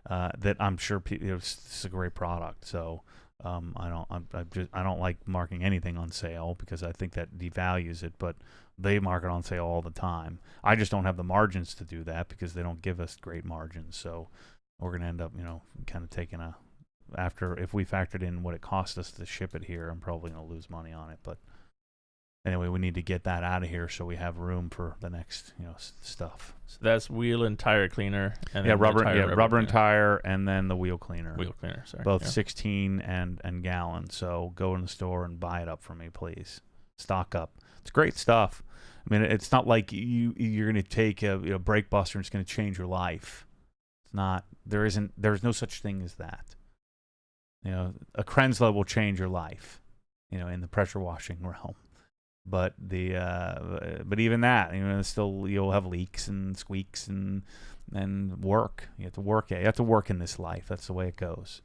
S1: That I'm sure this is a great product. So I don't like marking anything on sale because I think that devalues it, but they mark it on sale all the time. I just don't have the margins to do that because they don't give us great margins. So we're going to end up, kind of taking if we factored in what it cost us to ship it here, I'm probably going to lose money on it. But anyway, we need to get that out of here so we have room for the next, stuff.
S2: So that's wheel and tire cleaner, and
S1: rubber and tire, and then the wheel cleaner.
S2: Wheel cleaner, sorry.
S1: Both 16 and gallon. So go in the store and buy it up for me, please. Stock up. It's great stuff. I mean, it's not like you're going to take a Brake Buster and it's going to change your life. It's not. There's no such thing as that. A Krensla will change your life. in the pressure washing realm. But but even that, still you'll have leaks and squeaks and work. You have to work. You have to work in this life. That's the way it goes.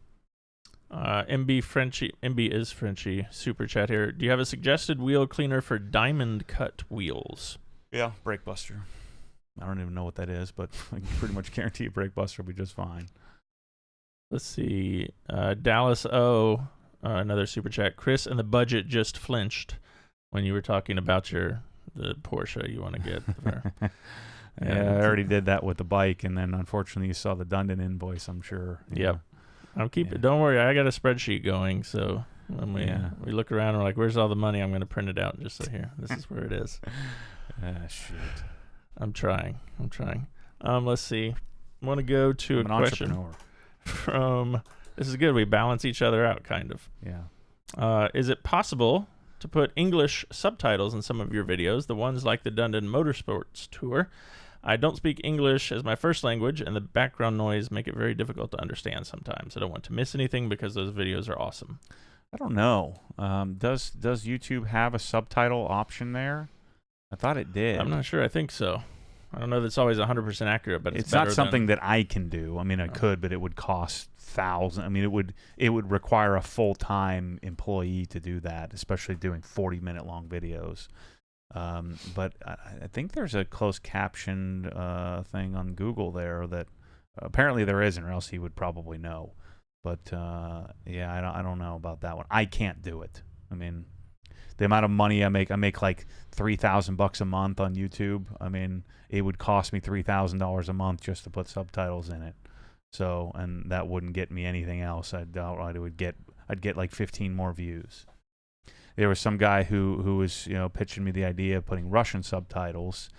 S2: MB is Frenchy. Super chat here. Do you have a suggested wheel cleaner for diamond cut wheels?
S1: Yeah, Brake Buster. I don't even know what that is, but I can pretty much guarantee a Brake Buster will be just fine.
S2: Let's see. Dallas O, another super chat. Chris and the budget just flinched when you were talking about the Porsche you want to get.
S1: Yeah, I already did that with the bike, and then unfortunately you saw the Dundon invoice, I'm sure.
S2: Yep. Don't worry, I got a spreadsheet going, so when we look around, we're like, where's all the money? I'm going to print it out just so here. This is where it is.
S1: Shoot.
S2: I'm trying. Let's see. I want to go to a question from, this is good, we balance each other out, kind of.
S1: Yeah.
S2: Is it possible to put English subtitles in some of your videos, the ones like the Dundon Motorsports Tour? I don't speak English as my first language, and the background noise make it very difficult to understand sometimes. I don't want to miss anything because those videos are awesome.
S1: I don't know. Does YouTube have a subtitle option there? I thought it did.
S2: I'm not sure. I think so. I don't know that it's always 100% accurate, but
S1: it's not something that I can do. I mean, I could, but it would cost thousands. I mean, it would require a full-time employee to do that, especially doing 40-minute long videos. But I think there's a closed captioned thing on Google there that apparently there isn't, or else he would probably know. But yeah, I don't know about that one. I can't do it. I mean, the amount of money I make like $3,000 a month on YouTube. I mean, it would cost me $3,000 a month just to put subtitles in it. So, and that wouldn't get me anything else. I'd get like 15 more views. There was some guy who was pitching me the idea of putting Russian subtitles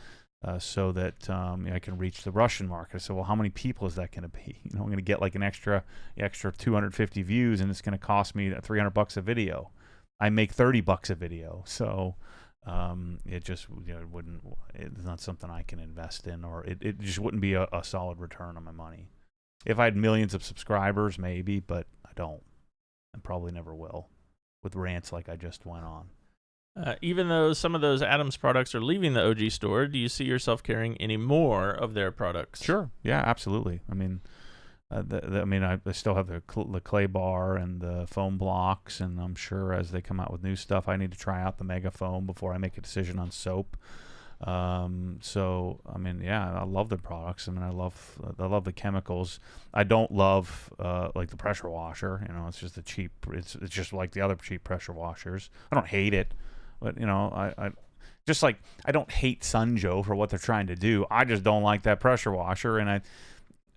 S1: so that I can reach the Russian market. I said, well, how many people is that going to be? I'm going to get like an extra 250 views, and it's going to cost me $300 a video. I make $30 a video, so it just it's not something I can invest in, or it just wouldn't be a solid return on my money. If I had millions of subscribers, maybe, but I don't, and probably never will, with rants like I just went on.
S2: Even though some of those Adams products are leaving the OG store, do you see yourself carrying any more of their products?
S1: Sure. Yeah, absolutely. I mean, I still have the clay bar and the foam blocks, and I'm sure as they come out with new stuff, I need to try out the Mega Foam before I make a decision on soap. So I mean, yeah, I love the products. I mean, I love the chemicals. I don't love like the pressure washer. It's just the cheap. It's just like the other cheap pressure washers. I don't hate it, but I just like I don't hate Sunjo for what they're trying to do. I just don't like that pressure washer, and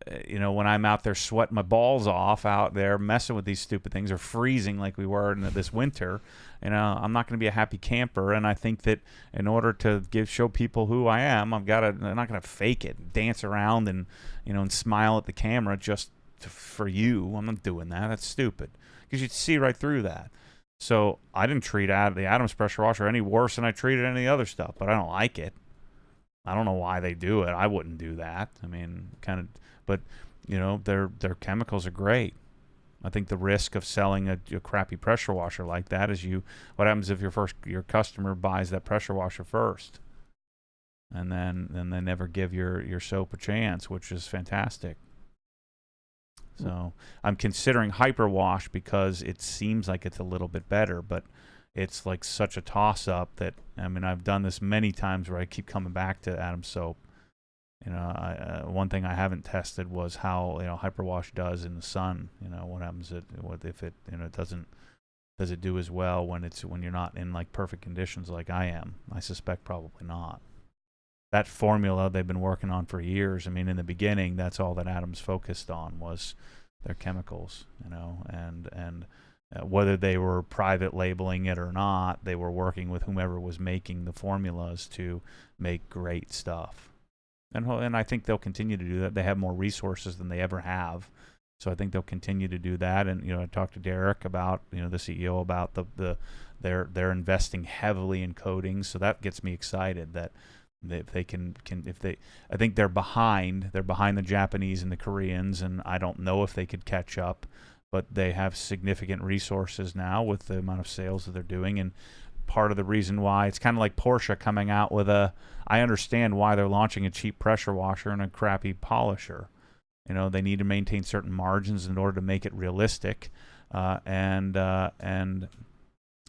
S1: when I'm out there sweating my balls off out there messing with these stupid things, or freezing like we were in this winter, I'm not going to be a happy camper. And I think that in order to show people who I am, I'm not going to fake it, dance around and smile at the camera just for you. I'm not doing that. That's stupid, because you'd see right through that. So I didn't treat the Adams pressure washer any worse than I treated any other stuff, but I don't like it. I don't know why they do it. I wouldn't do that. I mean, but their chemicals are great. I think the risk of selling a crappy pressure washer like that is what happens if your customer buys that pressure washer first, and then they never give your soap a chance, which is fantastic. So I'm considering Hyperwash because it seems like it's a little bit better, but it's like such a toss-up that, I mean, I've done this many times where I keep coming back to Adams soap. One thing I haven't tested was how Hyperwash does in the sun. What happens if it does it do as well when you're not in like perfect conditions like I am? I suspect probably not. That formula they've been working on for years. I mean, in the beginning, that's all that Adams focused on was their chemicals. And whether they were private labeling it or not, they were working with whomever was making the formulas to make great stuff. And I think they'll continue to do that. They have more resources than they ever have, so I think they'll continue to do that. And I talked to Derek about the CEO about they're investing heavily in coatings, so that gets me excited that if they I think they're behind the Japanese and the Koreans, and I don't know if they could catch up, but they have significant resources now with the amount of sales that they're doing. And part of the reason why it's kind of like Porsche coming out with I understand why they're launching a cheap pressure washer and a crappy polisher. You know, they need to maintain certain margins in order to make it realistic, and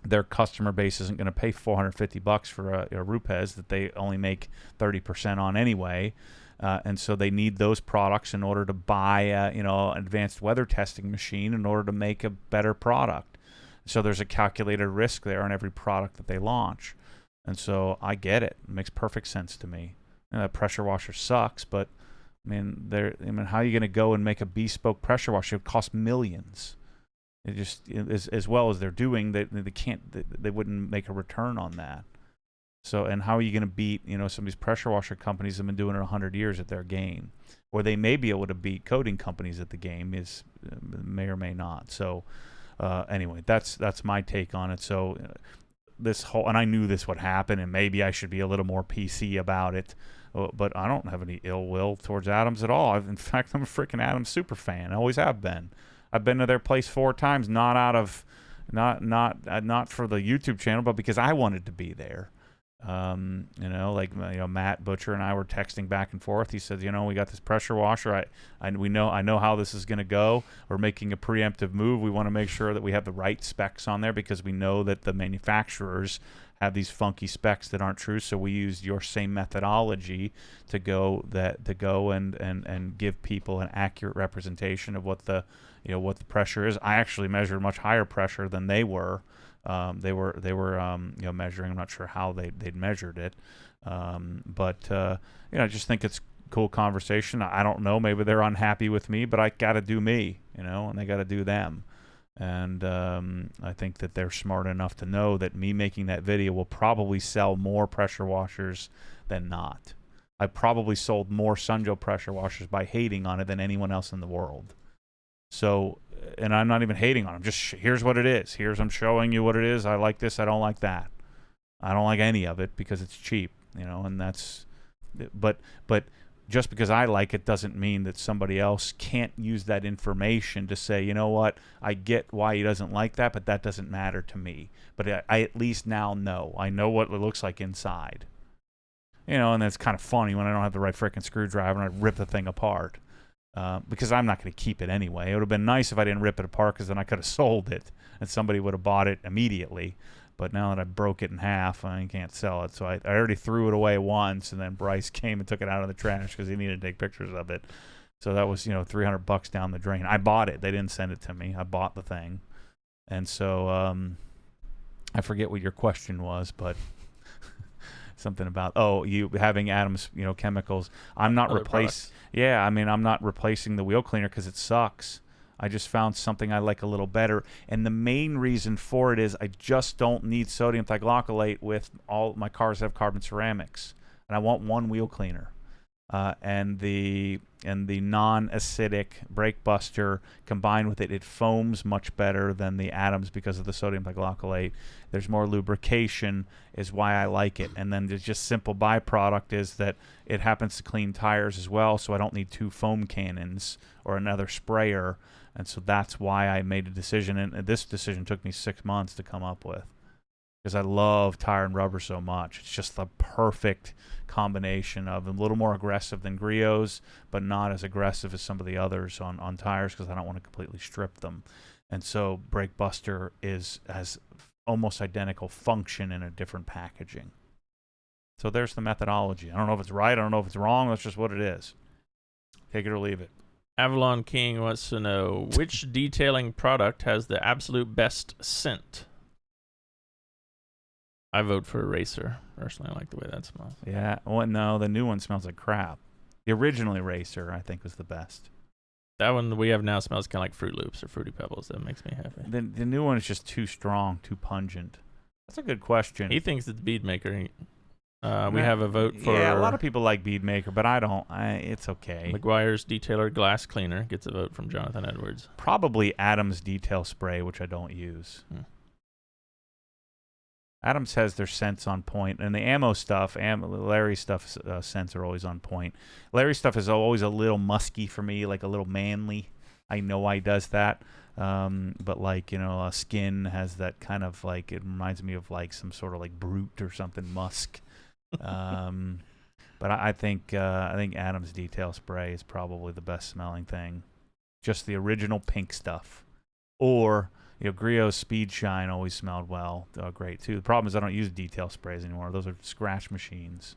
S1: their customer base isn't going to pay $450 for a Rupes that they only make 30% on anyway. And so they need those products in order to buy an advanced weather testing machine in order to make a better product. So there's a calculated risk there on every product that they launch. And so I get it. It makes perfect sense to me. And that pressure washer sucks, but I mean, how are you going to go and make a bespoke pressure washer? It would cost millions. It just, as well as they're doing, they wouldn't make a return on that. So, and how are you going to beat, some of these pressure washer companies have been doing it 100 years at their game, or they may be able to beat coating companies at the game, may or may not. So, anyway, that's my take on it. So, and I knew this would happen, and maybe I should be a little more PC about it, but I don't have any ill will towards Adams at all. In fact, I'm a freaking Adams super fan. I always have been. I've been to their place 4 times, not for the YouTube channel, but because I wanted to be there. Matt Butcher and I were texting back and forth. He said, we got this pressure washer. I know how this is going to go. We're making a preemptive move. We want to make sure that we have the right specs on there because we know that the manufacturers have these funky specs that aren't true. So we used your same methodology to go and give people an accurate representation of what the pressure is. I actually measured much higher pressure than they were. They were measuring. I'm not sure how they'd measured it, but I just think it's cool conversation. I don't know. Maybe they're unhappy with me, but I got to do me, and they got to do them. And I think that they're smart enough to know that me making that video will probably sell more pressure washers than not. I probably sold more Sunjo pressure washers by hating on it than anyone else in the world. So, and I'm not even hating on them. Just here's what it is. I'm showing you what it is. I like this. I don't like that. I don't like any of it because it's cheap, and that's, but just because I like it doesn't mean that somebody else can't use that information to say, you know what, I get why he doesn't like that, but that doesn't matter to me. But I at least now know. I know what it looks like inside. And that's kind of funny when I don't have the right freaking screwdriver and I rip the thing apart. Because I'm not going to keep it anyway. It would have been nice if I didn't rip it apart because then I could have sold it and somebody would have bought it immediately. But now that I broke it in half, I can't sell it. So I already threw it away once, and then Bryce came and took it out of the trash because he needed to take pictures of it. So that was, $300 down the drain. I bought it. They didn't send it to me. I bought the thing. And so I forget what your question was, but something about, you having Adams, chemicals. I'm not replacing. Yeah, I'm not replacing the wheel cleaner because it sucks. I just found something I like a little better. And the main reason for it is I just don't need sodium thioglycolate with all my cars have carbon ceramics. And I want one wheel cleaner. And the non-acidic brake buster combined with it foams much better than the Adams because of the sodium thioglycolate. There's more lubrication is why I like it. And then the just simple byproduct is that it happens to clean tires as well, so I don't need 2 foam cannons or another sprayer. And so that's why I made a decision, and this decision took me 6 months to come up with. Because I love tire and rubber so much. It's just the perfect combination of a little more aggressive than Griots, but not as aggressive as some of the others on tires because I don't want to completely strip them. And so Brake Buster has almost identical function in a different packaging. So there's the methodology. I don't know if it's right. I don't know if it's wrong. That's just what it is. Take it or leave it.
S2: Avalon King wants to know, which detailing product has the absolute best scent? I vote for Eraser. Personally, I like the way that smells.
S1: Yeah. Well, no, the new one smells like crap. The original Eraser, I think, was the best.
S2: That one we have now smells kind of like Fruit Loops or Fruity Pebbles. That makes me happy.
S1: The new one is just too strong, too pungent. That's a good question.
S2: He thinks it's Bead Maker. We have a vote for...
S1: Yeah, a lot of people like Bead Maker, but I don't. It's okay.
S2: Meguiar's Detailer Glass Cleaner gets a vote from Jonathan Edwards.
S1: Probably Adams Detail Spray, which I don't use. Adams has their scents on point, and the ammo stuff, Larry stuff scents are always on point. Larry stuff is always a little musky for me, like a little manly. I know why he does that. But like, skin has that kind of like, it reminds me of like some sort of like brute or something, musk. But I think Adam's detail spray is probably the best smelling thing. Just the original pink stuff, or Griot's Speed Shine always smelled great too. The problem is I don't use detail sprays anymore. Those are scratch machines.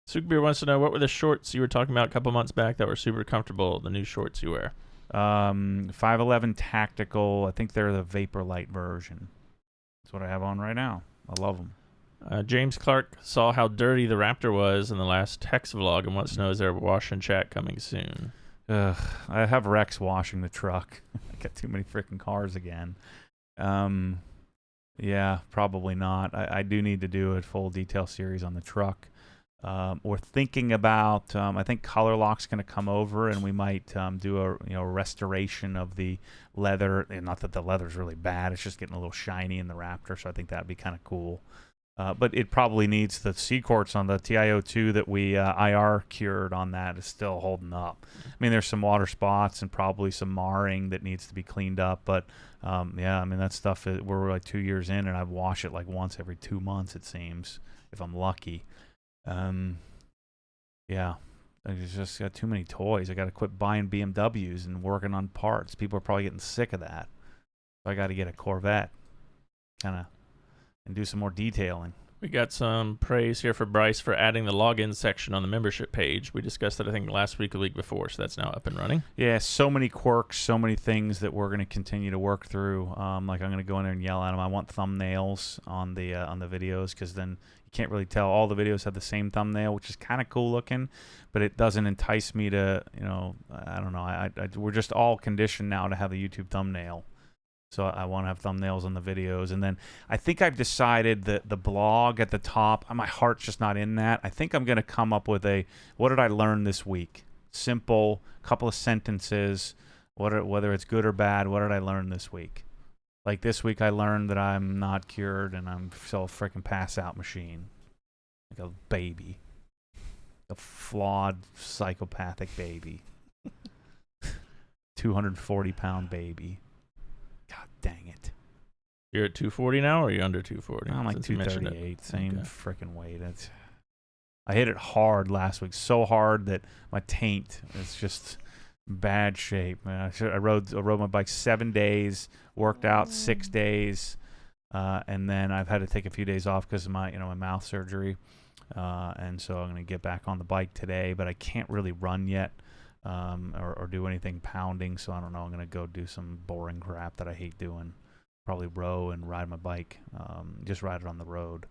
S2: Sugar wants to know, what were the shorts you were talking about a couple months back that were super comfortable? The new shorts you wear.
S1: 511 Tactical. I think they're the Vapor Light version. That's what I have on right now. I love them.
S2: James Clark saw how dirty the Raptor was in the last Tex vlog and wants to know, is there a wash and chat coming soon?
S1: I have Rex washing the truck. I got too many freaking cars again. Yeah, probably not. I do need to do a full detail series on the truck. We're thinking about, I think Color Lock's going to come over, and we might do a restoration of the leather. And not that the leather's really bad, it's just getting a little shiny in the Raptor, so I think that'd be kind of cool. But it probably needs the C-quartz on the TiO2 that we IR cured on that is still holding up. I mean, there's some water spots and probably some marring that needs to be cleaned up. But, yeah, I mean, that stuff, we're like 2 years in, and I wash it like once every 2 months, it seems, if I'm lucky. Yeah, I just got too many toys. I got to quit buying BMWs and working on parts. People are probably getting sick of that. So I got to get a Corvette, and do some more detailing.
S2: We got some praise here for Bryce for adding the login section on the membership page. We discussed that, I think, last week or the week before, so that's now up and running.
S1: Yeah, so many quirks, so many things that we're going to continue to work through. Like I'm going to go in there and yell at them. I want thumbnails on the videos, because then you can't really tell. All the videos have the same thumbnail, which is kind of cool looking, but it doesn't entice me to, I don't know. We're just all conditioned now to have the YouTube thumbnail. So I want to have thumbnails on the videos. And then I think I've decided that the blog at the top, my heart's just not in that. I think I'm going to come up with what did I learn this week? Simple, couple of sentences, whether it's good or bad, what did I learn this week? Like this week I learned that I'm not cured and I'm still a freaking pass-out machine. Like a baby. A flawed, psychopathic baby. 240-pound baby. God dang it.
S2: You're at 240 now, or are you under 240?
S1: I'm like 238, same freaking weight. I hit it hard last week, so hard that my taint is just bad shape. Man, I rode my bike 7 days, worked out 6 days, and then I've had to take a few days off because of my mouth surgery, and so I'm going to get back on the bike today, but I can't really run yet. Or do anything pounding, so I don't know. I'm gonna go do some boring crap that I hate doing. Probably row and ride my bike. Just ride it on the road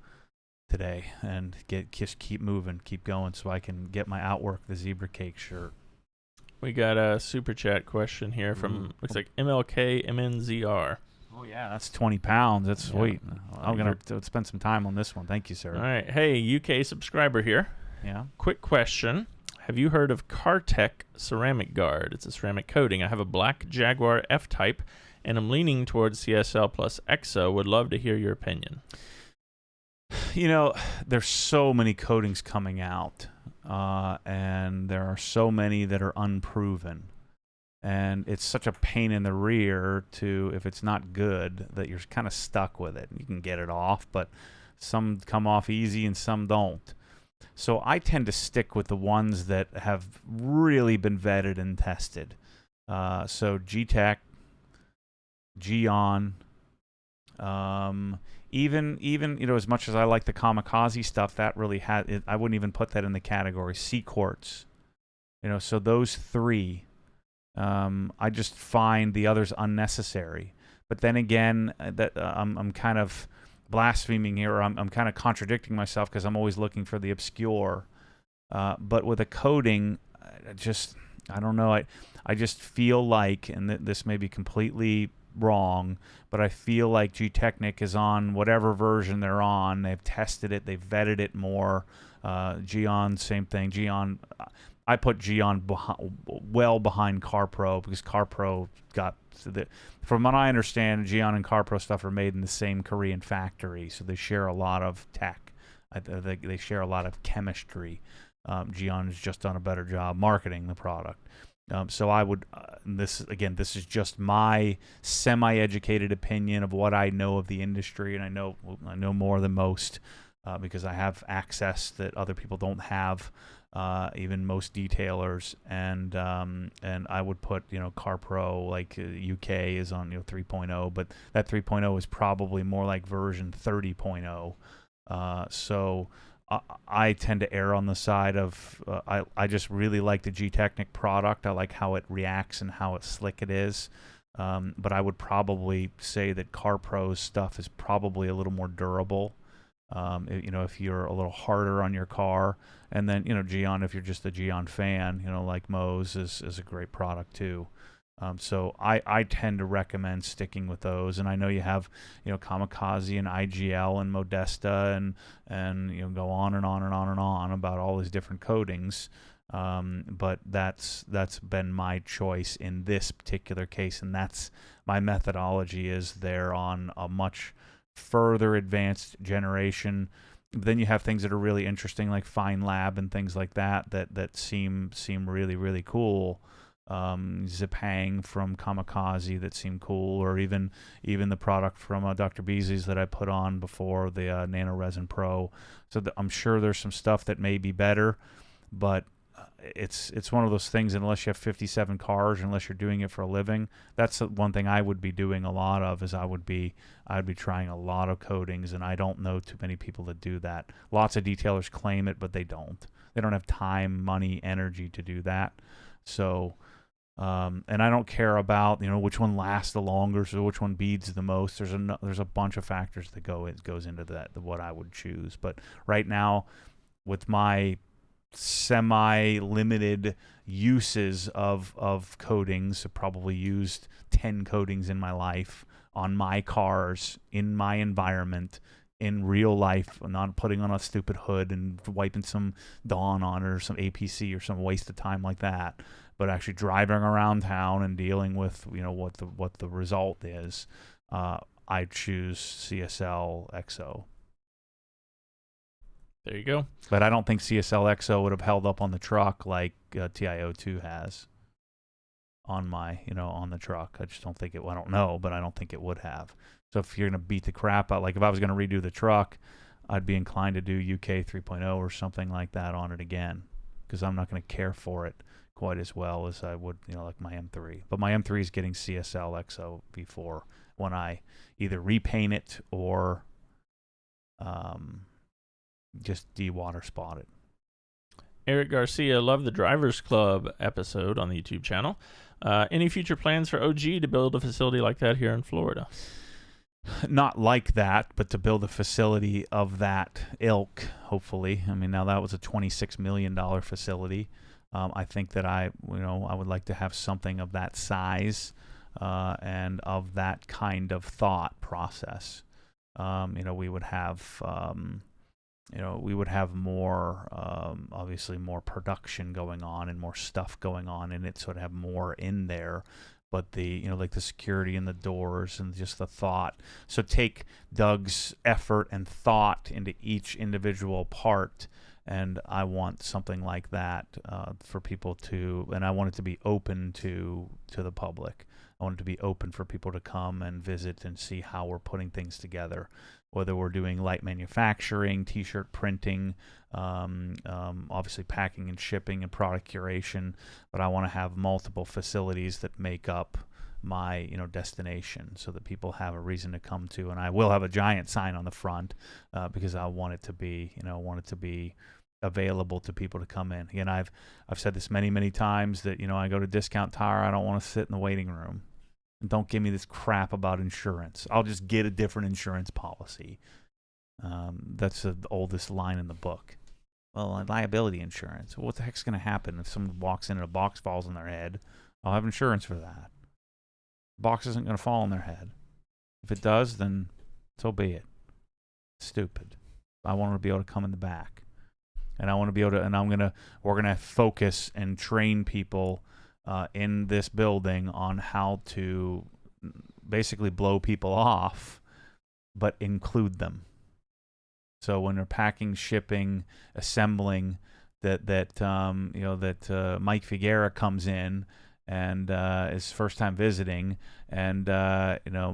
S1: today and just keep moving, keep going, so I can get my Outwork the Zebra Cake shirt.
S2: We got a super chat question here from looks like MLK MNZR.
S1: Oh yeah, that's 20 pounds. That's sweet. I'm gonna spend some time on this one. Thank you, sir.
S2: All right, hey UK subscriber here.
S1: Yeah.
S2: Quick question. Have you heard of Cartec Ceramic Guard? It's a ceramic coating. I have a black Jaguar F-Type, and I'm leaning towards CSL plus EXO. Would love to hear your opinion.
S1: There's so many coatings coming out, and there are so many that are unproven. And it's such a pain in the rear if it's not good, that you're kind of stuck with it. You can get it off, but some come off easy and some don't. So I tend to stick with the ones that have really been vetted and tested. So G-Tech, Geon, even as much as I like the Kamikaze stuff, that really I wouldn't even put that in the category. C-Quartz, so those three, I just find the others unnecessary. But then again, that I'm kind of blaspheming here, or I'm kind of contradicting myself, because I'm always looking for the obscure. But with a coating, I don't know. I just feel like, and this may be completely wrong, but I feel like G-Technic is on whatever version they're on. They've tested it. They've vetted it more. Geon, same thing. Geon, I put Geon well behind CarPro, because CarPro got from what I understand, Geon and CarPro stuff are made in the same Korean factory, so they share a lot of tech. They share a lot of chemistry. Geon has just done a better job marketing the product. So I would, this is just my semi-educated opinion of what I know of the industry, and I know more than most because I have access that other people don't have, even most detailers, and I would put CarPro, like UK is on 3.0, but that 3.0 is probably more like version 30.0. So I tend to err on the side of I just really like the G-Technic product. I like how it reacts and how slick it is. But I would probably say that CarPro's stuff is probably a little more durable. If you're a little harder on your car, and then Geon, if you're just a Geon fan, like Moe's is a great product too. So I tend to recommend sticking with those, and I know you have Kamikaze and IGL and Modesta and go on and on and on and on about all these different coatings. But that's been my choice in this particular case, and that's my methodology. Is they're on a much further advanced generation. Then you have things that are really interesting, like Fine Lab and things like that seem really, really cool. Zipang from Kamikaze that seem cool, or even the product from Dr. Beasley's that I put on before, the Nano Resin Pro. So I'm sure there's some stuff that may be better, but it's one of those things, unless you have 57 cars, unless you're doing it for a living, that's the one thing I would be doing a lot of, is I'd be trying a lot of coatings, and I don't know too many people that do that. Lots of detailers claim it, but they don't have time, money, energy to do that. So and I don't care about which one lasts the longest or which one beads the most. There's a bunch of factors that goes into that, what I would choose. But right now, with my semi-limited uses of coatings, I've probably used 10 coatings in my life on my cars, in my environment, in real life. I'm not putting on a stupid hood and wiping some Dawn on it or some APC or some waste of time like that, but actually driving around town and dealing with what the result is. I choose CSL XO.
S2: There you go.
S1: But I don't think CSL XO would have held up on the truck like TiO2 has on my, on the truck. I just don't think it, I don't know, but I don't think it would have. So if you're going to beat the crap out, like if I was going to redo the truck, I'd be inclined to do UK 3.0 or something like that on it again, because I'm not going to care for it quite as well as I would, like my M3. But my M3 is getting CSL XO before, when I either repaint it or just de-water spot it.
S2: Eric Garcia, love the Drivers Club episode on the YouTube channel. Any future plans for OG to build a facility like that here in Florida?
S1: Not like that, but to build a facility of that ilk, hopefully. I mean, now that was a $26 million facility. I think that I would like to have something of that size and of that kind of thought process. We would have more, obviously more production going on and more stuff going on in it, so to have more in there. But the, like the security in the doors and just the thought. So take Doug's effort and thought into each individual part, and I want something like that for people to, and I want it to be open to the public. I want it to be open for people to come and visit and see how we're putting things together, whether we're doing light manufacturing, t-shirt printing, obviously packing and shipping and product curation, but I want to have multiple facilities that make up my destination, so that people have a reason to come to. And I will have a giant sign on the front because I want it to be available to people to come in. Again, I've said this many times that I go to Discount Tire, I don't want to sit in the waiting room. And don't give me this crap about insurance. I'll just get a different insurance policy. That's the oldest line in the book. Well, liability insurance. Well, what the heck's going to happen if someone walks in and a box falls on their head? I'll have insurance for that. The box isn't going to fall on their head. If it does, then so be it. Stupid. I want to be able to come in the back. And I want to be able to, and we're going to focus and train people in this building on how to basically blow people off, but include them. So when they're packing, shipping, assembling, that Mike Figuera comes in and is first time visiting, and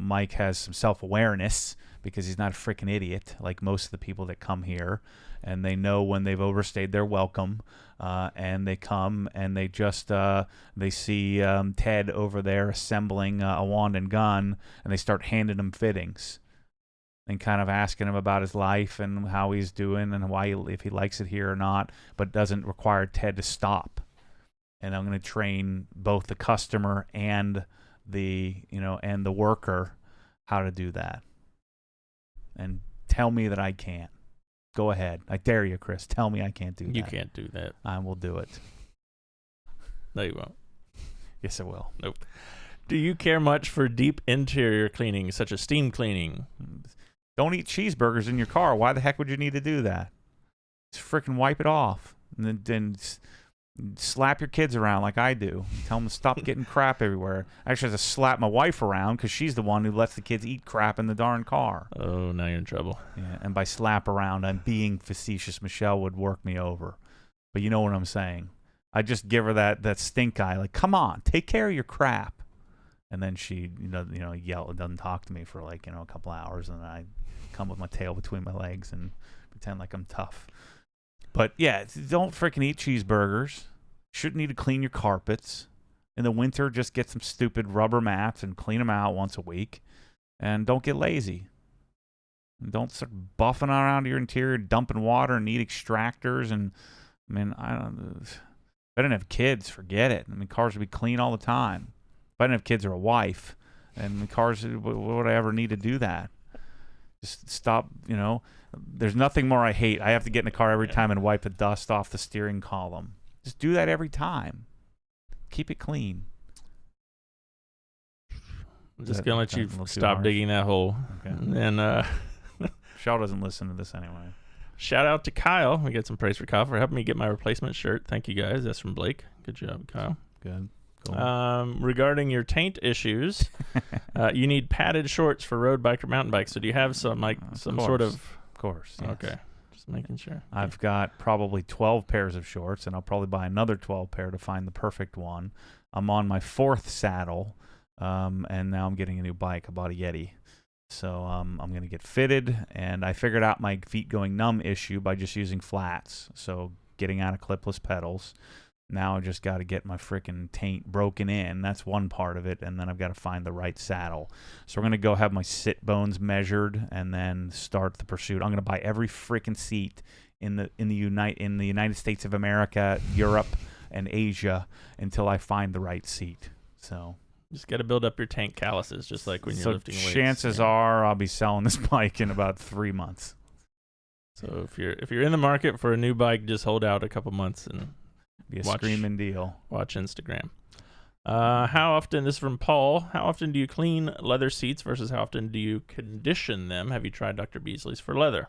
S1: Mike has some self-awareness because he's not a freaking idiot like most of the people that come here, and they know when they've overstayed their welcome, and they come and they just they see Ted over there assembling a wand and gun, and they start handing him fittings and kind of asking him about his life and how he's doing and if he likes it here or not, but doesn't require Ted to stop. And I'm going to train both the customer and the worker how to do that. And tell me that I can't. Go ahead. I dare you, Chris. Tell me I can't do that.
S2: You can't do that.
S1: I will do it.
S2: No, you won't.
S1: Yes, I will.
S2: Nope. Do you care much for deep interior cleaning, such as steam cleaning?
S1: Don't eat cheeseburgers in your car. Why the heck would you need to do that? Just freaking wipe it off. And then slap your kids around like I do. Tell them to stop getting crap everywhere. I actually have to slap my wife around because she's the one who lets the kids eat crap in the darn car.
S2: Oh, now you're in trouble.
S1: Yeah, and by slap around, I'm being facetious. Michelle would work me over. But you know what I'm saying. I just give her that stink eye, like, come on, take care of your crap. And then she, yell, doesn't talk to me for a couple hours, and then I come with my tail between my legs and pretend like I'm tough. But yeah, don't freaking eat cheeseburgers. Shouldn't need to clean your carpets. In the winter, just get some stupid rubber mats and clean them out once a week. And don't get lazy. And don't start buffing around your interior, dumping water and need extractors. And if I didn't have kids, forget it. Cars would be clean all the time. If I didn't have kids or a wife, and the cars, would I ever need to do that? Just stop, There's nothing more I hate. I have to get in the car every time and wipe the dust off the steering column. Just do that every time. Keep it clean.
S2: I'm just going to let you stop digging that hole.
S1: Okay.
S2: And
S1: Shaw doesn't listen to this anyway.
S2: Shout out to Kyle. We get some praise for Kyle for helping me get my replacement shirt. Thank you, guys. That's from Blake. Good job, Kyle.
S1: Good. Cool.
S2: Regarding your taint issues, you need padded shorts for road bike or mountain bike. So do you have some sort of?
S1: Of course. Yes.
S2: Okay. Just making sure.
S1: I've got probably 12 pairs of shorts, and I'll probably buy another 12 pair to find the perfect one. I'm on my 4th saddle, and now I'm getting a new bike. I bought a Yeti. So I'm going to get fitted, and I figured out my feet going numb issue by just using flats. So getting out of clipless pedals. Now I just got to get my freaking taint broken in. That's one part of it, and then I've got to find the right saddle. So we're going to go have my sit bones measured and then start the pursuit. I'm going to buy every freaking seat in the United States of America, Europe, and Asia until I find the right seat. So
S2: just got to build up your tank calluses, just like when you're lifting weights.
S1: Chances are I'll be selling this bike in about 3 months.
S2: So if you're in the market for a new bike, just hold out a couple months and
S1: be a screaming deal.
S2: Watch Instagram. How often, this is from Paul, how often do you clean leather seats versus how often do you condition them? Have you tried Dr. Beasley's for leather?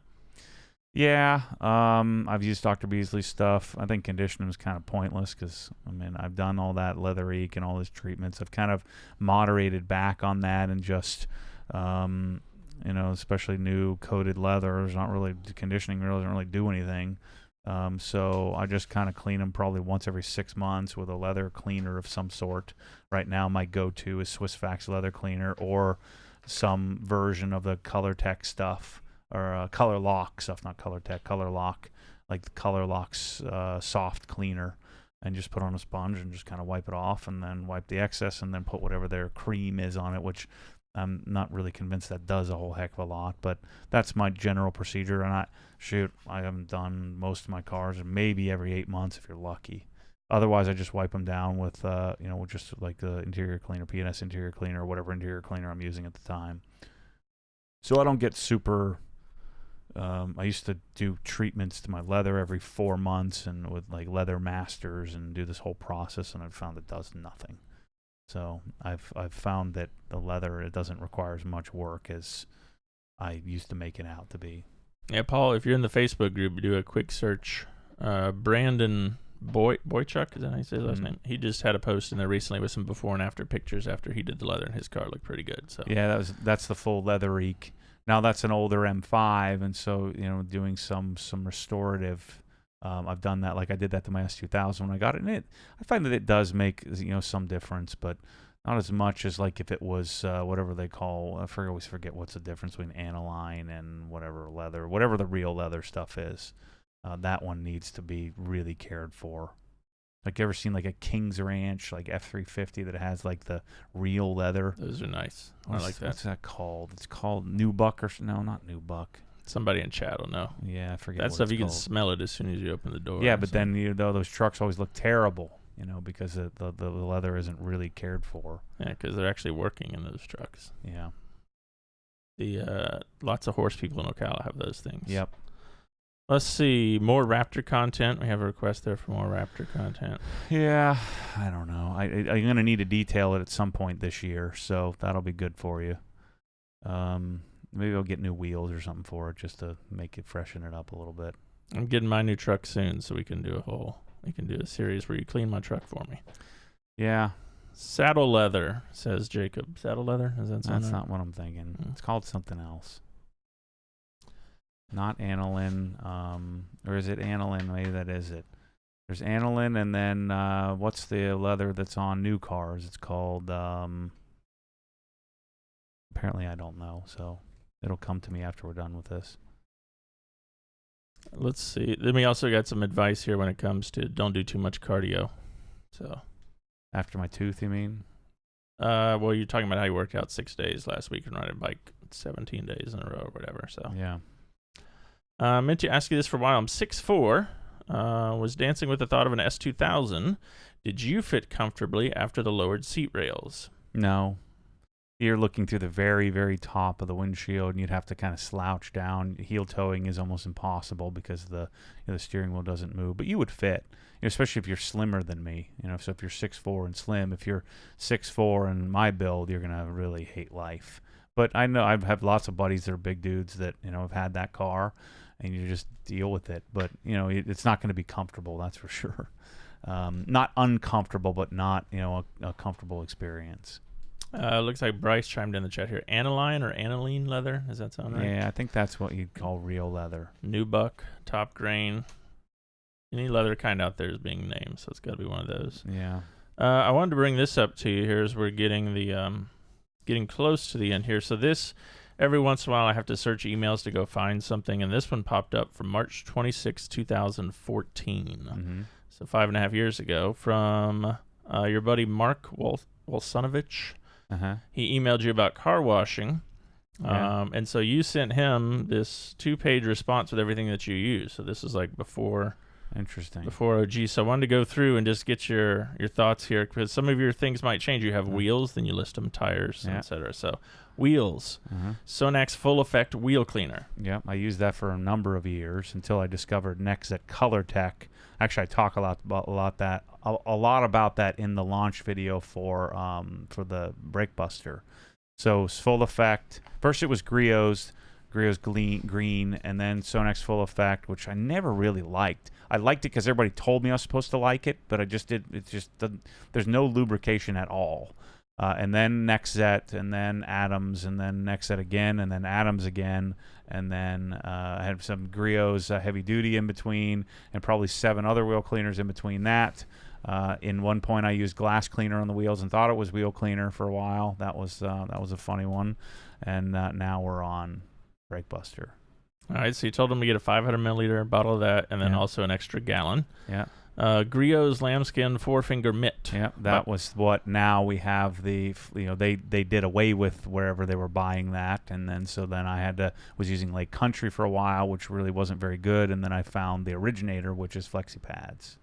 S1: Yeah, I've used Dr. Beasley's stuff. I think conditioning is kind of pointless because, I've done all that leather eek and all these treatments. I've kind of moderated back on that and just, especially new coated leather, conditioning really doesn't really do anything. So I just kind of clean them probably once every 6 months with a leather cleaner of some sort. Right now, my go-to is Swiss Vax leather cleaner or some version of the ColorTech stuff or Color Lock stuff, not ColorTech, Color Lock, like the Color Lock's soft cleaner, and just put on a sponge and just kind of wipe it off and then wipe the excess and then put whatever their cream is on it, which I'm not really convinced that does a whole heck of a lot, but that's my general procedure. And I haven't done most of my cars, maybe every 8 months if you're lucky. Otherwise, I just wipe them down with, just like the interior cleaner, P&S interior cleaner, or whatever interior cleaner I'm using at the time. So I don't get super. I used to do treatments to my leather every 4 months and with like leather masters and do this whole process, and I've found it does nothing. So I've found that the leather, it doesn't require as much work as I used to make it out to be.
S2: Yeah, Paul, if you're in the Facebook group, do a quick search. Brandon Boychuk, is that how you say his last name? He just had a post in there recently with some before and after pictures after he did the leather, and his car looked pretty good. So
S1: yeah, that's the full leather eek. Now that's an older M5, and so doing some restorative I've done that, like I did that to my S2000 when I got it, and I find that it does make some difference, but not as much as like if it was whatever they call. I always forget what's the difference between aniline and whatever leather, whatever the real leather stuff is. That one needs to be really cared for. Like, you ever seen like a King's Ranch, like F350 that has like the real leather?
S2: Those are nice. I like that.
S1: What's that called? It's called Nubuck or no, not Nubuck.
S2: Somebody in chat will know.
S1: Yeah, I forget.
S2: That
S1: what
S2: stuff
S1: it's
S2: you can
S1: called.
S2: smell it as soon as you open the door.
S1: Yeah, but then those trucks always look terrible, because the leather isn't really cared for.
S2: Yeah, because they're actually working in those trucks.
S1: Yeah.
S2: The lots of horse people in Ocala have those things.
S1: Yep.
S2: Let's see, more Raptor content. We have a request there for more Raptor content.
S1: Yeah, I don't know. I'm gonna need to detail it at some point this year, so that'll be good for you. Maybe I'll get new wheels or something for it just to make it freshen it up a little bit.
S2: I'm getting my new truck soon, so we can do a series where you clean my truck for me.
S1: Yeah.
S2: Saddle leather, says Jacob. Saddle leather? Does that sound
S1: That's
S2: right?
S1: not what I'm thinking. It's called something else. Not aniline, or is it aniline? Maybe that is it. There's aniline, and then what's the leather that's on new cars? It's called, apparently I don't know, so it'll come to me after we're done with this.
S2: Let's see. Then we also got some advice here when it comes to don't do too much cardio. So
S1: After my tooth, you mean?
S2: well, you're talking about how you worked out 6 days last week and riding a bike 17 days in a row or whatever. So
S1: Yeah.
S2: I meant to ask you this for a while. I'm 6'4", was dancing with the thought of an S2000. Did you fit comfortably after the lowered seat rails?
S1: No. You're looking through the very, very top of the windshield, and you'd have to kind of slouch down. Heel towing is almost impossible because the steering wheel doesn't move. But you would fit, especially if you're slimmer than me. So if you're 6'4" and slim, if you're 6'4" and my build, you're gonna really hate life. But I know I have lots of buddies that are big dudes that have had that car, and you just deal with it. But it's not going to be comfortable, that's for sure. Not uncomfortable, but not a comfortable experience.
S2: Looks like Bryce chimed in the chat here. Aniline or aniline leather? Does that sound right?
S1: Yeah, I think that's what you'd call real leather.
S2: Nubuck, top grain. Any leather kind out there is being named, so it's got to be one of those.
S1: Yeah.
S2: I wanted to bring this up to you here as we're getting getting close to the end here. So this, every once in a while, I have to search emails to go find something, and this one popped up from March 26, 2014.
S1: Mm-hmm.
S2: So 5.5 years ago, from your buddy Mark Wolsonovich.
S1: Uh-huh.
S2: He emailed you about car washing.
S1: Yeah.
S2: And so you sent him this 2-page response with everything that you use. So this is like before
S1: Interesting.
S2: OG. So I wanted to go through and just get your thoughts here, because some of your things might change. You have wheels, then you list them, tires, etc. So wheels, Sonax Full Effect Wheel Cleaner.
S1: Yeah, I used that for a number of years until I discovered Nexet Color Tech. Actually, I talk a lot about that in the launch video for the Brake Buster. So Full Effect. First, it was Grio's green, and then Sonax Full Effect, which I never really liked. I liked it because everybody told me I was supposed to like it, but I just did. There's no lubrication at all. And then Nexet, and then Adams, and then Nexet again, and then Adams again, and then I had some Grio's heavy duty in between, and probably 7 other wheel cleaners in between that. In one point, I used glass cleaner on the wheels and thought it was wheel cleaner for a while. That was a funny one, and now we're on Brake Buster.
S2: All right, so you told him to get a 500 milliliter bottle of that, and then also an extra gallon.
S1: Yeah.
S2: Grio's lambskin 4-finger mitt.
S1: Yeah, that was what. Now we have the, they did away with wherever they were buying that, and then I was using Lake Country for a while, which really wasn't very good, and then I found the originator, which is FlexiPads.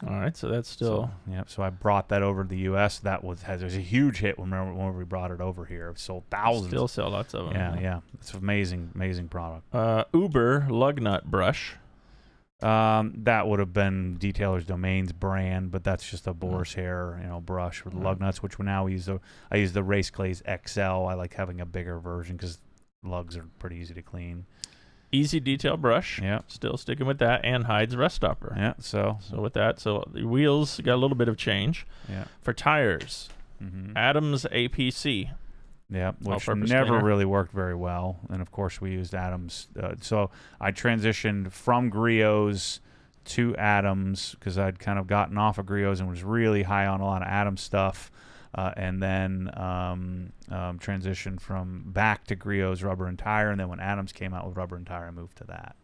S2: All right, so that's still...
S1: So I brought that over to the U.S. That was a huge hit when we brought it over here. It sold thousands.
S2: Still sell lots of them.
S1: Yeah. It's an amazing product.
S2: Uber lug nut brush.
S1: That would have been Detailer's Domains brand, but that's just a boar's hair, brush with lug nuts, which now I use the Race Glaze XL. I like having a bigger version because lugs are pretty easy to clean.
S2: Easy detail brush.
S1: Yeah.
S2: Still sticking with that. And Hyde's rust stopper.
S1: Yeah. So
S2: with that, so the wheels got a little bit of change.
S1: Yeah.
S2: For tires, Adams APC.
S1: Yeah, which never really worked very well. And of course, we used Adams. So I transitioned from Grio's to Adams because I'd kind of gotten off of Griot's and was really high on a lot of Adams stuff, and then transitioned from back to Griot's Rubber and Tire, and then when Adams came out with Rubber and Tire, I moved to that.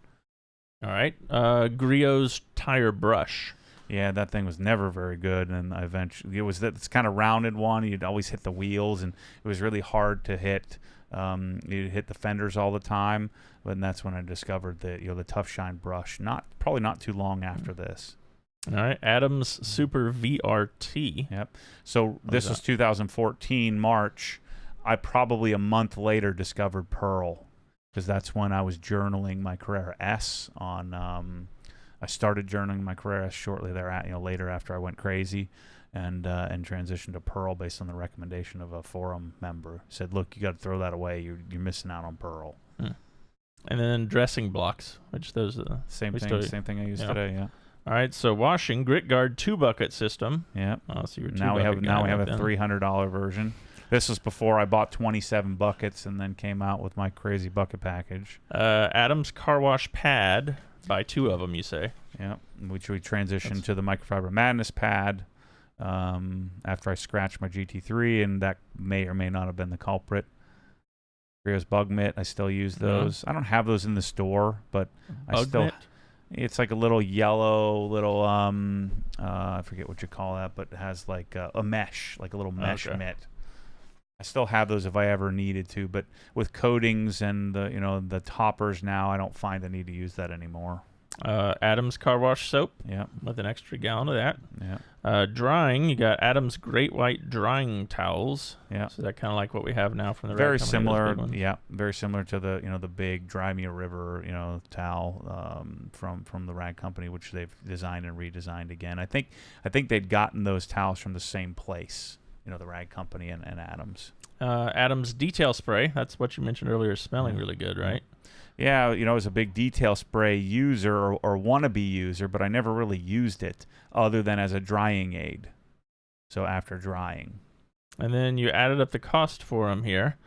S2: All right. Griot's tire brush.
S1: Yeah, that thing was never very good, and I eventually it's kind of rounded one. You'd always hit the wheels, and it was really hard to hit. You'd hit the fenders all the time, and that's when I discovered the Tough Shine brush. Probably not too long after this.
S2: All right, Adams Super VRT.
S1: Yep. So this was 2014 March. I probably a month later discovered Pearl, because that's when I was journaling my Carrera S on. I started journaling my Carrera shortly later after I went crazy, and transitioned to Pearl based on the recommendation of a forum member. Said, "Look, you got to throw that away. You're missing out on Pearl."
S2: And then dressing blocks, which those are the
S1: same thing I used today. Yeah.
S2: All right. So washing Grit Guard 2-bucket system.
S1: Yeah.
S2: So you're
S1: now we have a $300 version. This was before I bought 27 buckets and then came out with my crazy bucket package.
S2: Adams car wash pad. Buy 2 of them, you say?
S1: Yeah, which we transitioned to the Microfiber Madness pad after I scratched my GT3, and that may or may not have been the culprit. Griot's Bug Mitt, I still use those. I don't have those in the store, but it's like a little yellow, I forget what you call that, but it has like a mesh, like a little mesh mitt. I still have those if I ever needed to, but with coatings and the toppers now, I don't find the need to use that anymore.
S2: Adams car wash soap.
S1: Yeah. With
S2: an extra gallon of that.
S1: Yeah.
S2: Drying, you got Adams Great White drying towels.
S1: Yeah.
S2: So that kind of like what we have now from the
S1: very similar. Yeah, very similar to the the big Dry Me a River towel from the Rag Company, which they've designed and redesigned again. I think they'd gotten those towels from the same place. The Rag Company and Adams.
S2: Adams detail spray. That's what you mentioned earlier. Smelling really good, right?
S1: Yeah, I was a big detail spray user or wannabe user, but I never really used it other than as a drying aid. So after drying.
S2: And then you added up the cost for them here.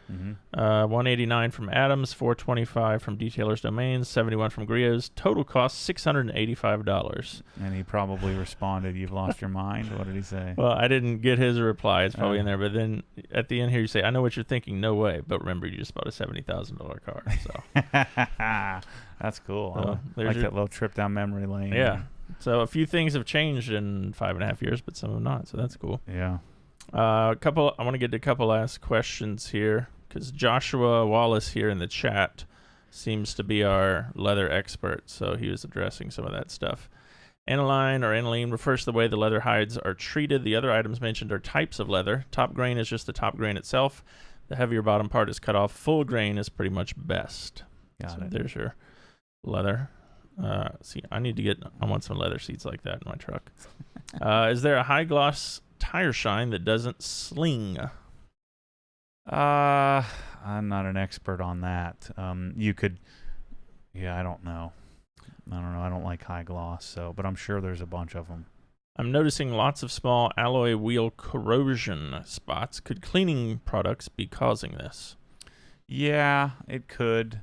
S2: $189 from Adams, $425 from Detailer's Domains, $71 from Griot's. Total cost $685.
S1: And he probably responded, "You've lost your mind." What did he say?
S2: Well, I didn't get his reply. It's probably in there. But then at the end here, you say, "I know what you're thinking. No way." But remember, you just bought a $70,000 car. So
S1: that's cool. I like that little trip down memory lane.
S2: Yeah. So a few things have changed in 5.5 years, but some have not. So that's cool.
S1: Yeah.
S2: I want to get to a couple last questions here, because Joshua Wallace here in the chat seems to be our leather expert, so he was addressing some of that stuff. Aniline or aniline refers to the way the leather hides are treated. The other items mentioned are types of leather. Top grain is just the top grain itself. The heavier bottom part is cut off. Full grain is pretty much best.
S1: Got it.
S2: There's your leather. See, I want some leather seats like that in my truck. Is there a high gloss tire shine that doesn't sling?
S1: I'm not an expert on that. You could, I don't know. I don't like high gloss, but I'm sure there's a bunch of them.
S2: I'm noticing lots of small alloy wheel corrosion spots. Could cleaning products be causing this? Yeah,
S1: it could.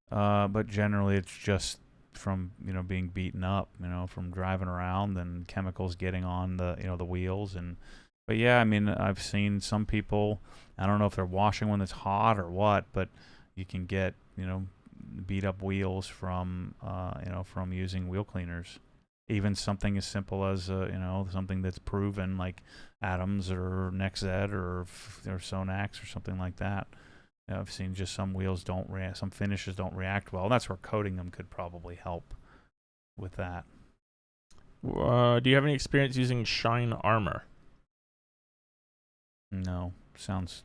S1: But generally it's just from being beaten up, from driving around and chemicals getting on the the wheels. But yeah, I've seen some people, I don't know if they're washing when it's hot or what, but you can get beat up wheels from from using wheel cleaners. Even something as simple as something that's proven, like Adams or Nexed or Sonax or something like that. I've seen just some wheels some finishes don't react well. That's where coating them could probably help with that.
S2: Do you have any experience using Shine Armor?
S1: No. Sounds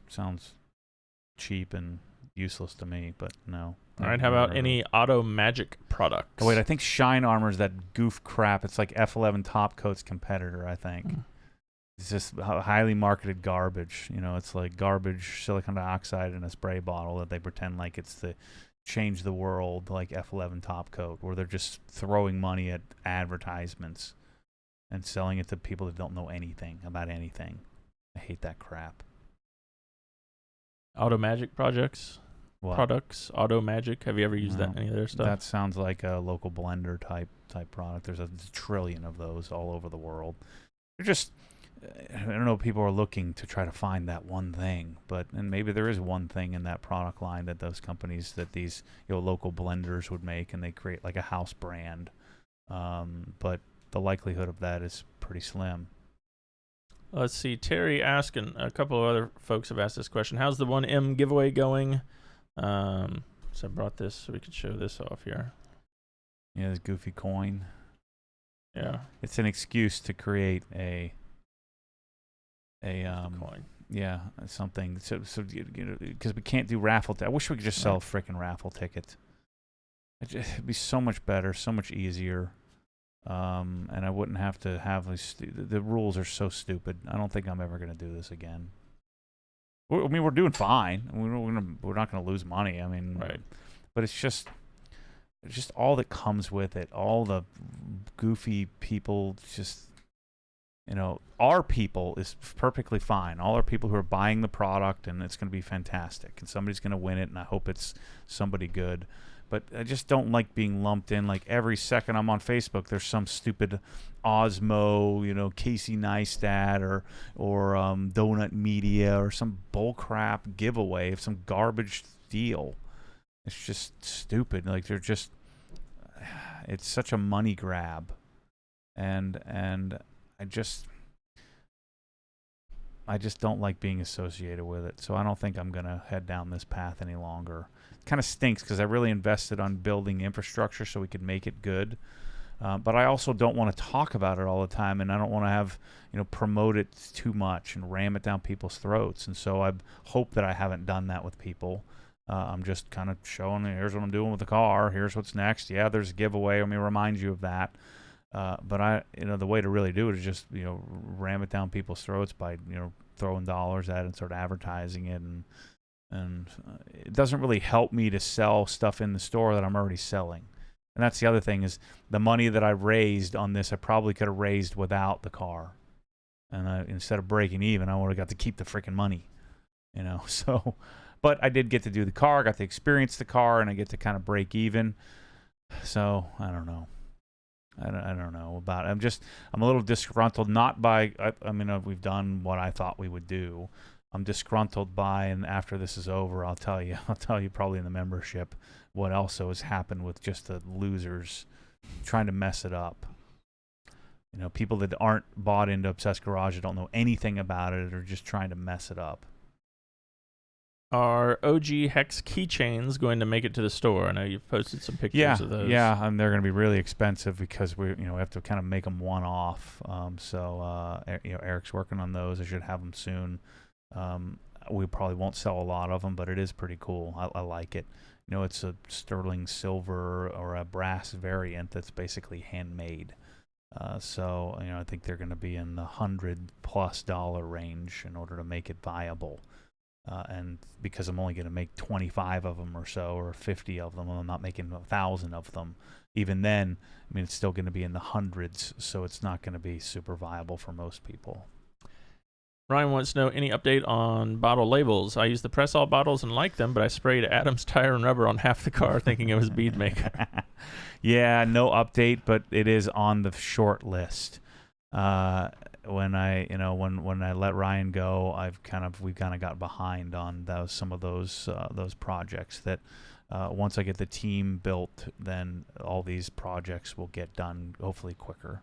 S1: cheap and useless to me, but no.
S2: All right, how about any Auto Magic products?
S1: Oh, wait, I think Shine Armor is that goof crap. It's like F11 Top Coat's competitor, I think. It's just highly marketed garbage. It's like garbage silicon dioxide in a spray bottle that they pretend like it's the change the world, like F11 Top Coat, where they're just throwing money at advertisements and selling it to people that don't know anything about anything. I hate that crap.
S2: Auto Magic projects?
S1: What?
S2: products, Auto Magic. Have you ever used any of their stuff?
S1: That sounds like a local blender type product. There's a trillion of those all over the world. They're just, I don't know, people are looking to try to find that one thing, and maybe there is one thing in that product line that those companies, that these local blenders would make, and they create like a house brand. But the likelihood of that is pretty slim.
S2: Let's see. Terry asked, and a couple of other folks have asked this question. How's the 1M giveaway going? So I brought this so we could show this off here.
S1: Yeah, this goofy coin.
S2: Yeah.
S1: It's an excuse to create a
S2: coin.
S1: Yeah, something. So because we can't do raffle. I wish we could just sell a freaking raffle ticket. It'd be so much better, so much easier. And I wouldn't have to have these. The rules are so stupid. I don't think I'm ever going to do this again. I mean, we're doing fine. We're not going to lose money. I mean,
S2: right.
S1: But it's just all that comes with it. All the goofy people. Just our people is perfectly fine. All our people who are buying the product, and it's going to be fantastic. And somebody's going to win it, and I hope it's somebody good. But I just don't like being lumped in. Like every second I'm on Facebook, there's some stupid Osmo, Casey Neistat or Donut Media or some bullcrap giveaway of some garbage deal. It's just stupid. Like it's such a money grab, and I just don't like being associated with it. So I don't think I'm gonna head down this path any longer. Kind of stinks because I really invested on building infrastructure so we could make it good, but I also don't want to talk about it all the time, and I don't want to have promote it too much and ram it down people's throats. And so I hope that I haven't done that with people. I'm just kind of showing, here's what I'm doing with the car, here's what's next. Yeah, there's a giveaway, let me remind you of that. But the way to really do it is just ram it down people's throats by throwing dollars at it and sort of advertising it, and it doesn't really help me to sell stuff in the store that I'm already selling. And that's the other thing, is the money that I raised on this, I probably could have raised without the car. And instead of breaking even, I would have got to keep the freaking money, So, but I did get to do the car, got to experience the car, and I get to kind of break even. So I don't know. I don't know about it. I'm a little disgruntled, not by, I mean, we've done what I thought we would do. I'm disgruntled by, and after this is over, I'll tell you probably in the membership what also has happened with just the losers trying to mess it up. People that aren't bought into Obsessed Garage, that don't know anything about it, are just trying to mess it up.
S2: Are OG Hex keychains going to make it to the store? I know you've posted some pictures of those.
S1: Yeah, and they're going to be really expensive because we have to kind of make them one-off. So Eric's working on those. I should have them soon. We probably won't sell a lot of them, but it is pretty cool. I like it. It's a sterling silver or a brass variant that's basically handmade. So I think they're going to be in the $100+ range in order to make it viable. And because I'm only going to make 25 of them or so, or 50 of them, I'm not making 1,000 of them. Even then, I mean, it's still going to be in the hundreds, so it's not going to be super viable for most people.
S2: Ryan wants to know any update on bottle labels. I use the Pressol bottles and like them, but I sprayed Adam's tire and rubber on half the car thinking it was bead maker.
S1: Yeah, no update, but it is on the short list. When I let Ryan go, we kind of got behind on some of those projects that once I get the team built, then all these projects will get done hopefully quicker.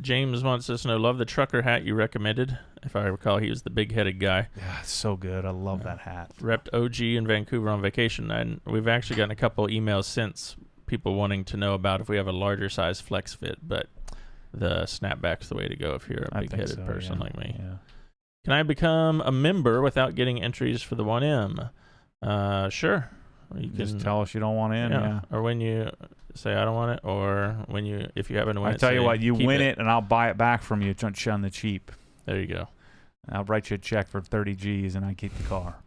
S2: James wants us to know, love the trucker hat you recommended. If I recall, he was the big-headed guy.
S1: Yeah, it's so good. I love that hat.
S2: Repped OG in Vancouver on vacation, and we've actually gotten a couple emails since, people wanting to know about if we have a larger size flex fit, but the snapback's the way to go if you're a big-headed person like me.
S1: Yeah.
S2: Can I become a member without getting entries for the 1M? Sure.
S1: You just tell us you don't want in. Yeah.
S2: Or when you say I don't want it, or if you happen to win it.
S1: I tell you what, you win it and I'll buy it back from you on the cheap.
S2: There you go.
S1: I'll write you a check for 30 G's and I keep the car.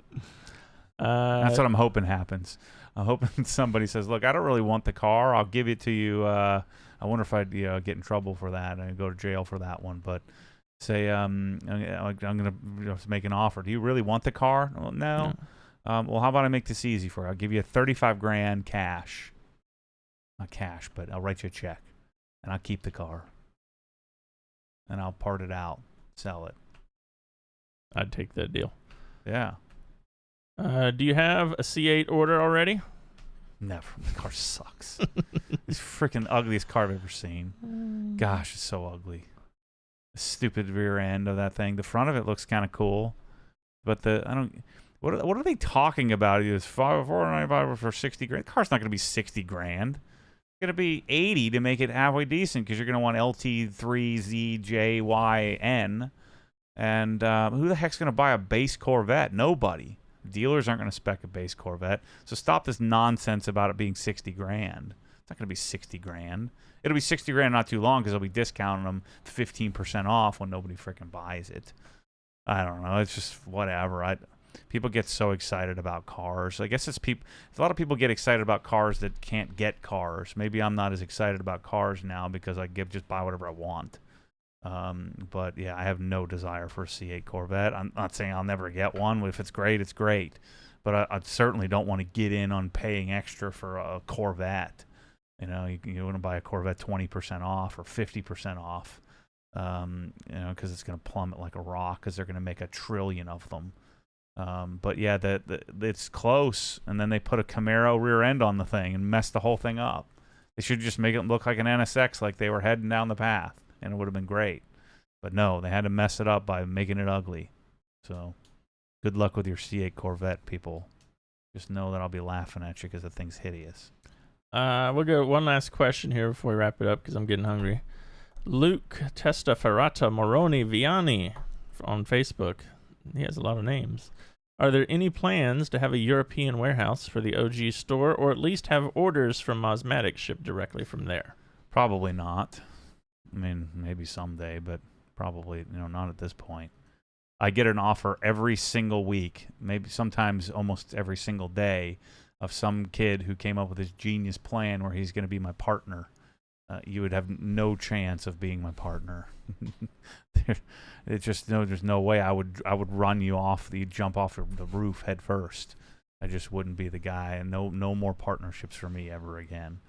S1: That's what I'm hoping happens. I'm hoping somebody says, look, I don't really want the car. I'll give it to you. I wonder if I'd get in trouble for that and go to jail for that one. But say I'm going to make an offer. Do you really want the car? Well, no. Well, how about I make this easy for you? I'll give you 35 grand cash. Not cash, but I'll write you a check. And I'll keep the car. And I'll part it out. Sell it.
S2: I'd take that deal.
S1: Yeah.
S2: Do you have a C8 order already?
S1: Never. The car sucks. It's freaking ugliest car I've ever seen. Gosh, it's so ugly. The stupid rear end of that thing. The front of it looks kind of cool. But what are they talking about? It's $495 for 60 grand. The car's not going to be 60 grand. It's going to be 80 to make it halfway decent because you're going to want LT3ZJYN. And who the heck's going to buy a base Corvette? Nobody. Dealers aren't going to spec a base Corvette. So stop this nonsense about it being 60 grand. It's not going to be 60 grand. It'll be 60 grand not too long because they'll be discounting them 15% off when nobody freaking buys it. I don't know. It's just whatever. People get so excited about cars. I guess a lot of people get excited about cars that can't get cars. Maybe I'm not as excited about cars now because I just buy whatever I want. But yeah, I have no desire for a C8 Corvette. I'm not saying I'll never get one. If it's great, it's great. But I certainly don't want to get in on paying extra for a Corvette. You want to buy a Corvette 20% off or 50% off. Because it's going to plummet like a rock because they're going to make 1 trillion of them. But yeah, it's close. And then they put a Camaro rear end on the thing and messed the whole thing up. They should just make it look like an NSX like they were heading down the path. And it would have been great. But no, they had to mess it up by making it ugly. So, good luck with your C8 Corvette, people. Just know that I'll be laughing at you because the thing's hideous.
S2: We'll go one last question here before we wrap it up because I'm getting hungry. Luke Testaferrata Moroni Viani on Facebook. He has a lot of names. Are there any plans to have a European warehouse for the OG store or at least have orders from Mosmatic shipped directly from there?
S1: Probably not. I mean, maybe someday, but probably, not at this point. I get an offer every single week, maybe sometimes almost every single day, of some kid who came up with this genius plan where he's going to be my partner. You would have no chance of being my partner. There's no way I would run you off. You'd jump off the roof head first. I just wouldn't be the guy, and no more partnerships for me ever again.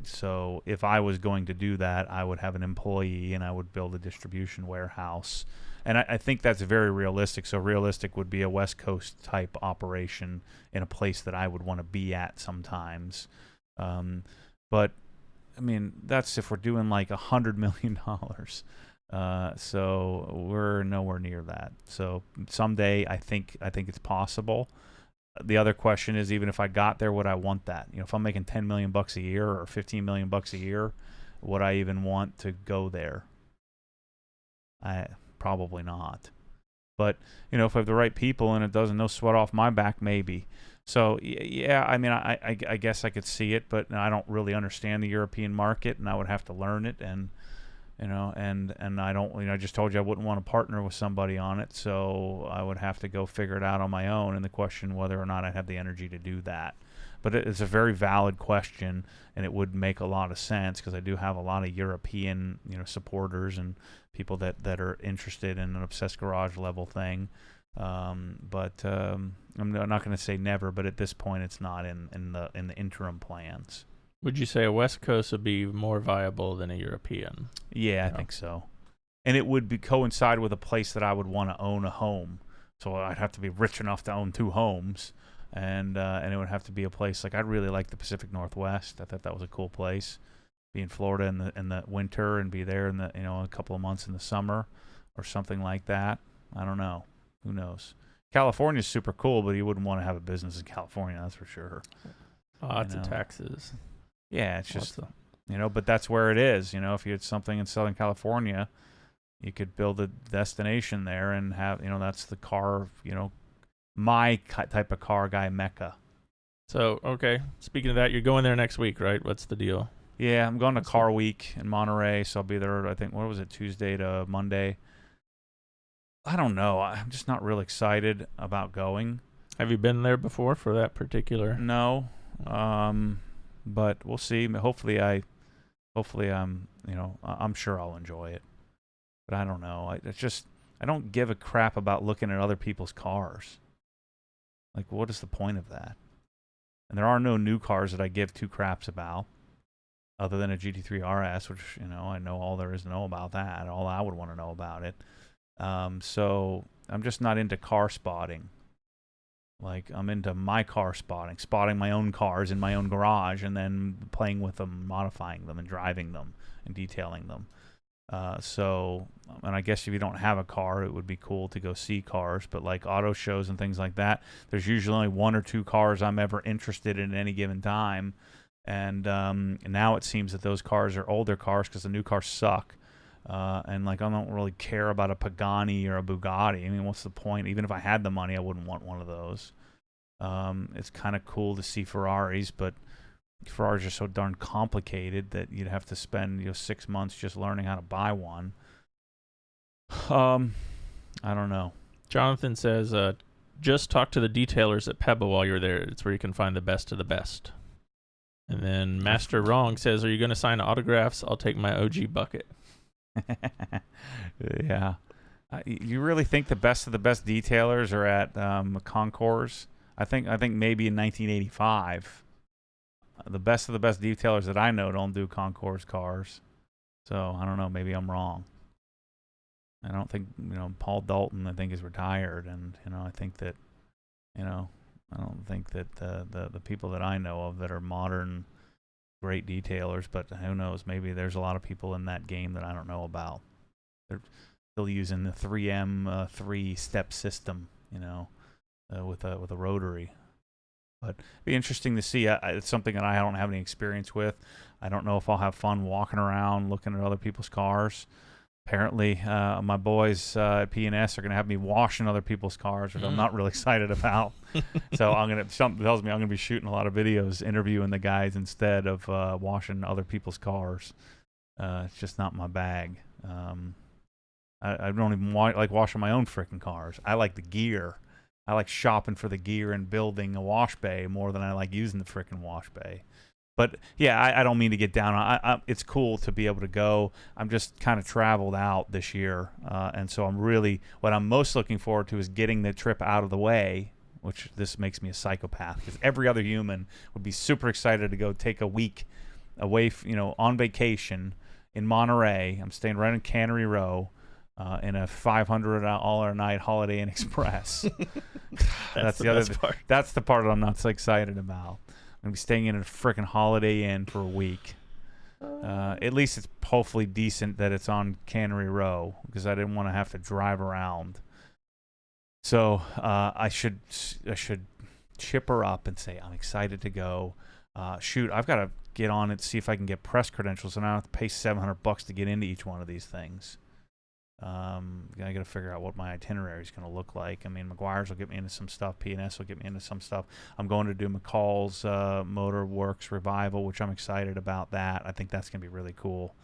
S1: So if I was going to do that, I would have an employee and I would build a distribution warehouse. And I think that's very realistic. So realistic would be a West Coast type operation in a place that I would want to be at sometimes. But I mean, that's if we're doing like $100 million. So we're nowhere near that. So someday I think it's possible. The other question is, even if I got there, would I want that? If I'm making $10 million a year or $15 million a year, would I even want to go there? Probably not. But if I have the right people and it doesn't no sweat off my back, maybe. So yeah, I mean, I guess I could see it, but I don't really understand the European market, and I would have to learn it, and I don't, I just told you I wouldn't want to partner with somebody on it, so I would have to go figure it out on my own, and the question whether or not I have the energy to do that. But it's a very valid question, and it would make a lot of sense because I do have a lot of European, supporters and people that are interested in an Obsessed Garage level thing. But I'm not going to say never, but at this point, it's not in the interim plans.
S2: Would you say a West Coast would be more viable than a European?
S1: Yeah, I think so. And it would coincide with a place that I would want to own a home. So I'd have to be rich enough to own 2 homes. And it would have to be a place like, I'd really like the Pacific Northwest. I thought that was a cool place. Be in Florida in the winter and be there in a couple of months in the summer or something like that. I don't know. Who knows? California's super cool, but you wouldn't want to have a business in California, that's for sure.
S2: Lots of taxes.
S1: Yeah, it's just, but that's where it is. If you had something in Southern California, you could build a destination there and have, that's the car, my type of car guy mecca.
S2: So, okay. Speaking of that, you're going there next week, right? What's the deal?
S1: Yeah, I'm going to Car Week in Monterey, so I'll be there, I think, what was it, Tuesday to Monday? I don't know. I'm just not real excited about going.
S2: Have you been there before for that particular?
S1: No. But we'll see. Hopefully I'm sure I'll enjoy it. But I don't know. I don't give a crap about looking at other people's cars. Like, what is the point of that? And there are no new cars that I give two craps about, other than a GT3 RS, which, you know, I know all there is to know about that. All I would want to know about it. So I'm just not into car spotting. Like, I'm into my car spotting my own cars in my own garage, and then playing with them, modifying them, and driving them, and detailing them. And I guess if you don't have a car, it would be cool to go see cars, but like auto shows and things like that, there's usually only one or two cars I'm ever interested in at any given time. And now it seems that those cars are older cars because the new cars suck. And like, I don't really care about a Pagani or a Bugatti. I mean, what's the point? Even if I had the money, I wouldn't want one of those. It's kind of cool to see Ferraris, but Ferraris are so darn complicated that you'd have to spend 6 months just learning how to buy one. I don't know.
S2: Jonathan says, just talk to the detailers at Pebble while you're there. It's where you can find the best of the best. And then Master Wrong says, are you going to sign autographs? I'll take my OG bucket.
S1: Yeah. You really think the best of the best detailers are at Concours? I think maybe in 1985. The best of the best detailers that I know don't do Concours cars. So, I don't know. Maybe I'm wrong. I don't think, Paul Dalton, I think, is retired. And, I think that, I don't think that the people that I know of that are modern great detailers, but who knows? Maybe there's a lot of people in that game that I don't know about. They're still using the 3M 3-step system, with a rotary. But it'd be interesting to see. It's something that I don't have any experience with. I don't know if I'll have fun walking around looking at other people's cars. Apparently, my boys at P&S are going to have me washing other people's cars, which I'm not really excited about. So something tells me I'm going to be shooting a lot of videos, interviewing the guys instead of washing other people's cars. It's just not my bag. I don't even like washing my own freaking cars. I like the gear. I like shopping for the gear and building a wash bay more than I like using the freaking wash bay. But yeah, I don't mean to get down on. It's cool to be able to go. I'm just kind of traveled out this year, and so what I'm most looking forward to is getting the trip out of the way. Which this makes me a psychopath, because every other human would be super excited to go take a week away, on vacation in Monterey. I'm staying right in Cannery Row. In a $500 a night Holiday Inn Express. That's the other part. That's the part that I'm not so excited about. I'm going to be staying in a freaking Holiday Inn for a week. At least it's hopefully decent that it's on Cannery Row, because I didn't want to have to drive around. So I should chip her up and say, I'm excited to go. Shoot, I've got to get on it, see if I can get press credentials, and I don't have to pay $700 to get into each one of these things. I got to figure out what my itinerary is going to look like. I mean, Meguiar's will get me into some stuff. P&S will get me into some stuff. I'm going to do McCall's Motor Works Revival, which I'm excited about that. I think that's going to be really cool.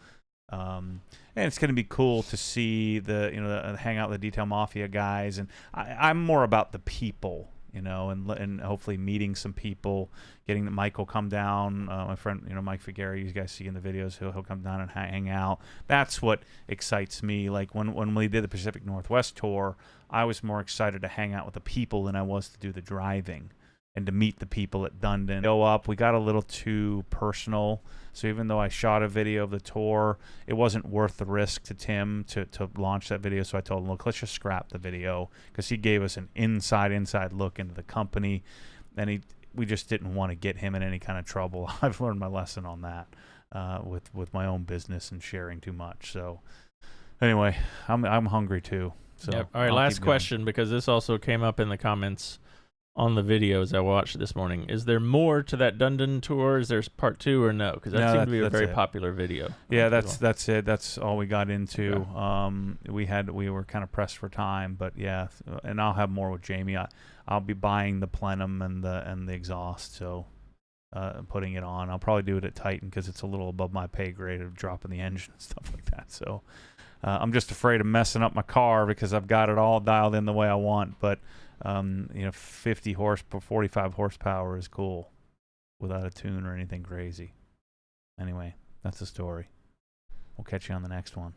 S1: And it's going to be cool to see hang out with the Detail Mafia guys. And I'm more about the people, and hopefully meeting some people, getting that Mike will come down. My friend, Mike Figueroa, you guys see in the videos, he'll come down and hang out. That's what excites me. Like when we did the Pacific Northwest tour, I was more excited to hang out with the people than I was to do the driving and to meet the people at Dundon. Go up, we got a little too personal. So even though I shot a video of the tour, it wasn't worth the risk to Tim to launch that video. So I told him, look, let's just scrap the video, because he gave us an inside look into the company, and we just didn't want to get him in any kind of trouble. I've learned my lesson on that with my own business and sharing too much. So anyway, I'm hungry too. So
S2: yep. All right, last question, because this also came up in the comments on the videos I watched this morning. Is there more to that Dundon tour? Is there part 2 or no? Because that seemed to be a very popular video.
S1: Yeah, that's it. That's all we got into. Okay. We were kind of pressed for time, but yeah, and I'll have more with Jamie. I'll be buying the plenum and the exhaust, so putting it on. I'll probably do it at Titan, because it's a little above my pay grade of dropping the engine and stuff like that. So I'm just afraid of messing up my car, because I've got it all dialed in the way I want, but 50 horsepower, 45 horsepower is cool without a tune or anything crazy. Anyway, that's the story. We'll catch you on the next one.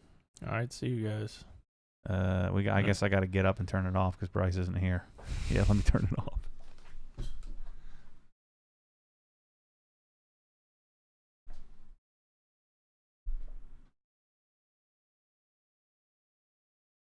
S2: All right, see you guys.
S1: I guess I got to get up and turn it off, because Bryce isn't here. Yeah, let me turn it off.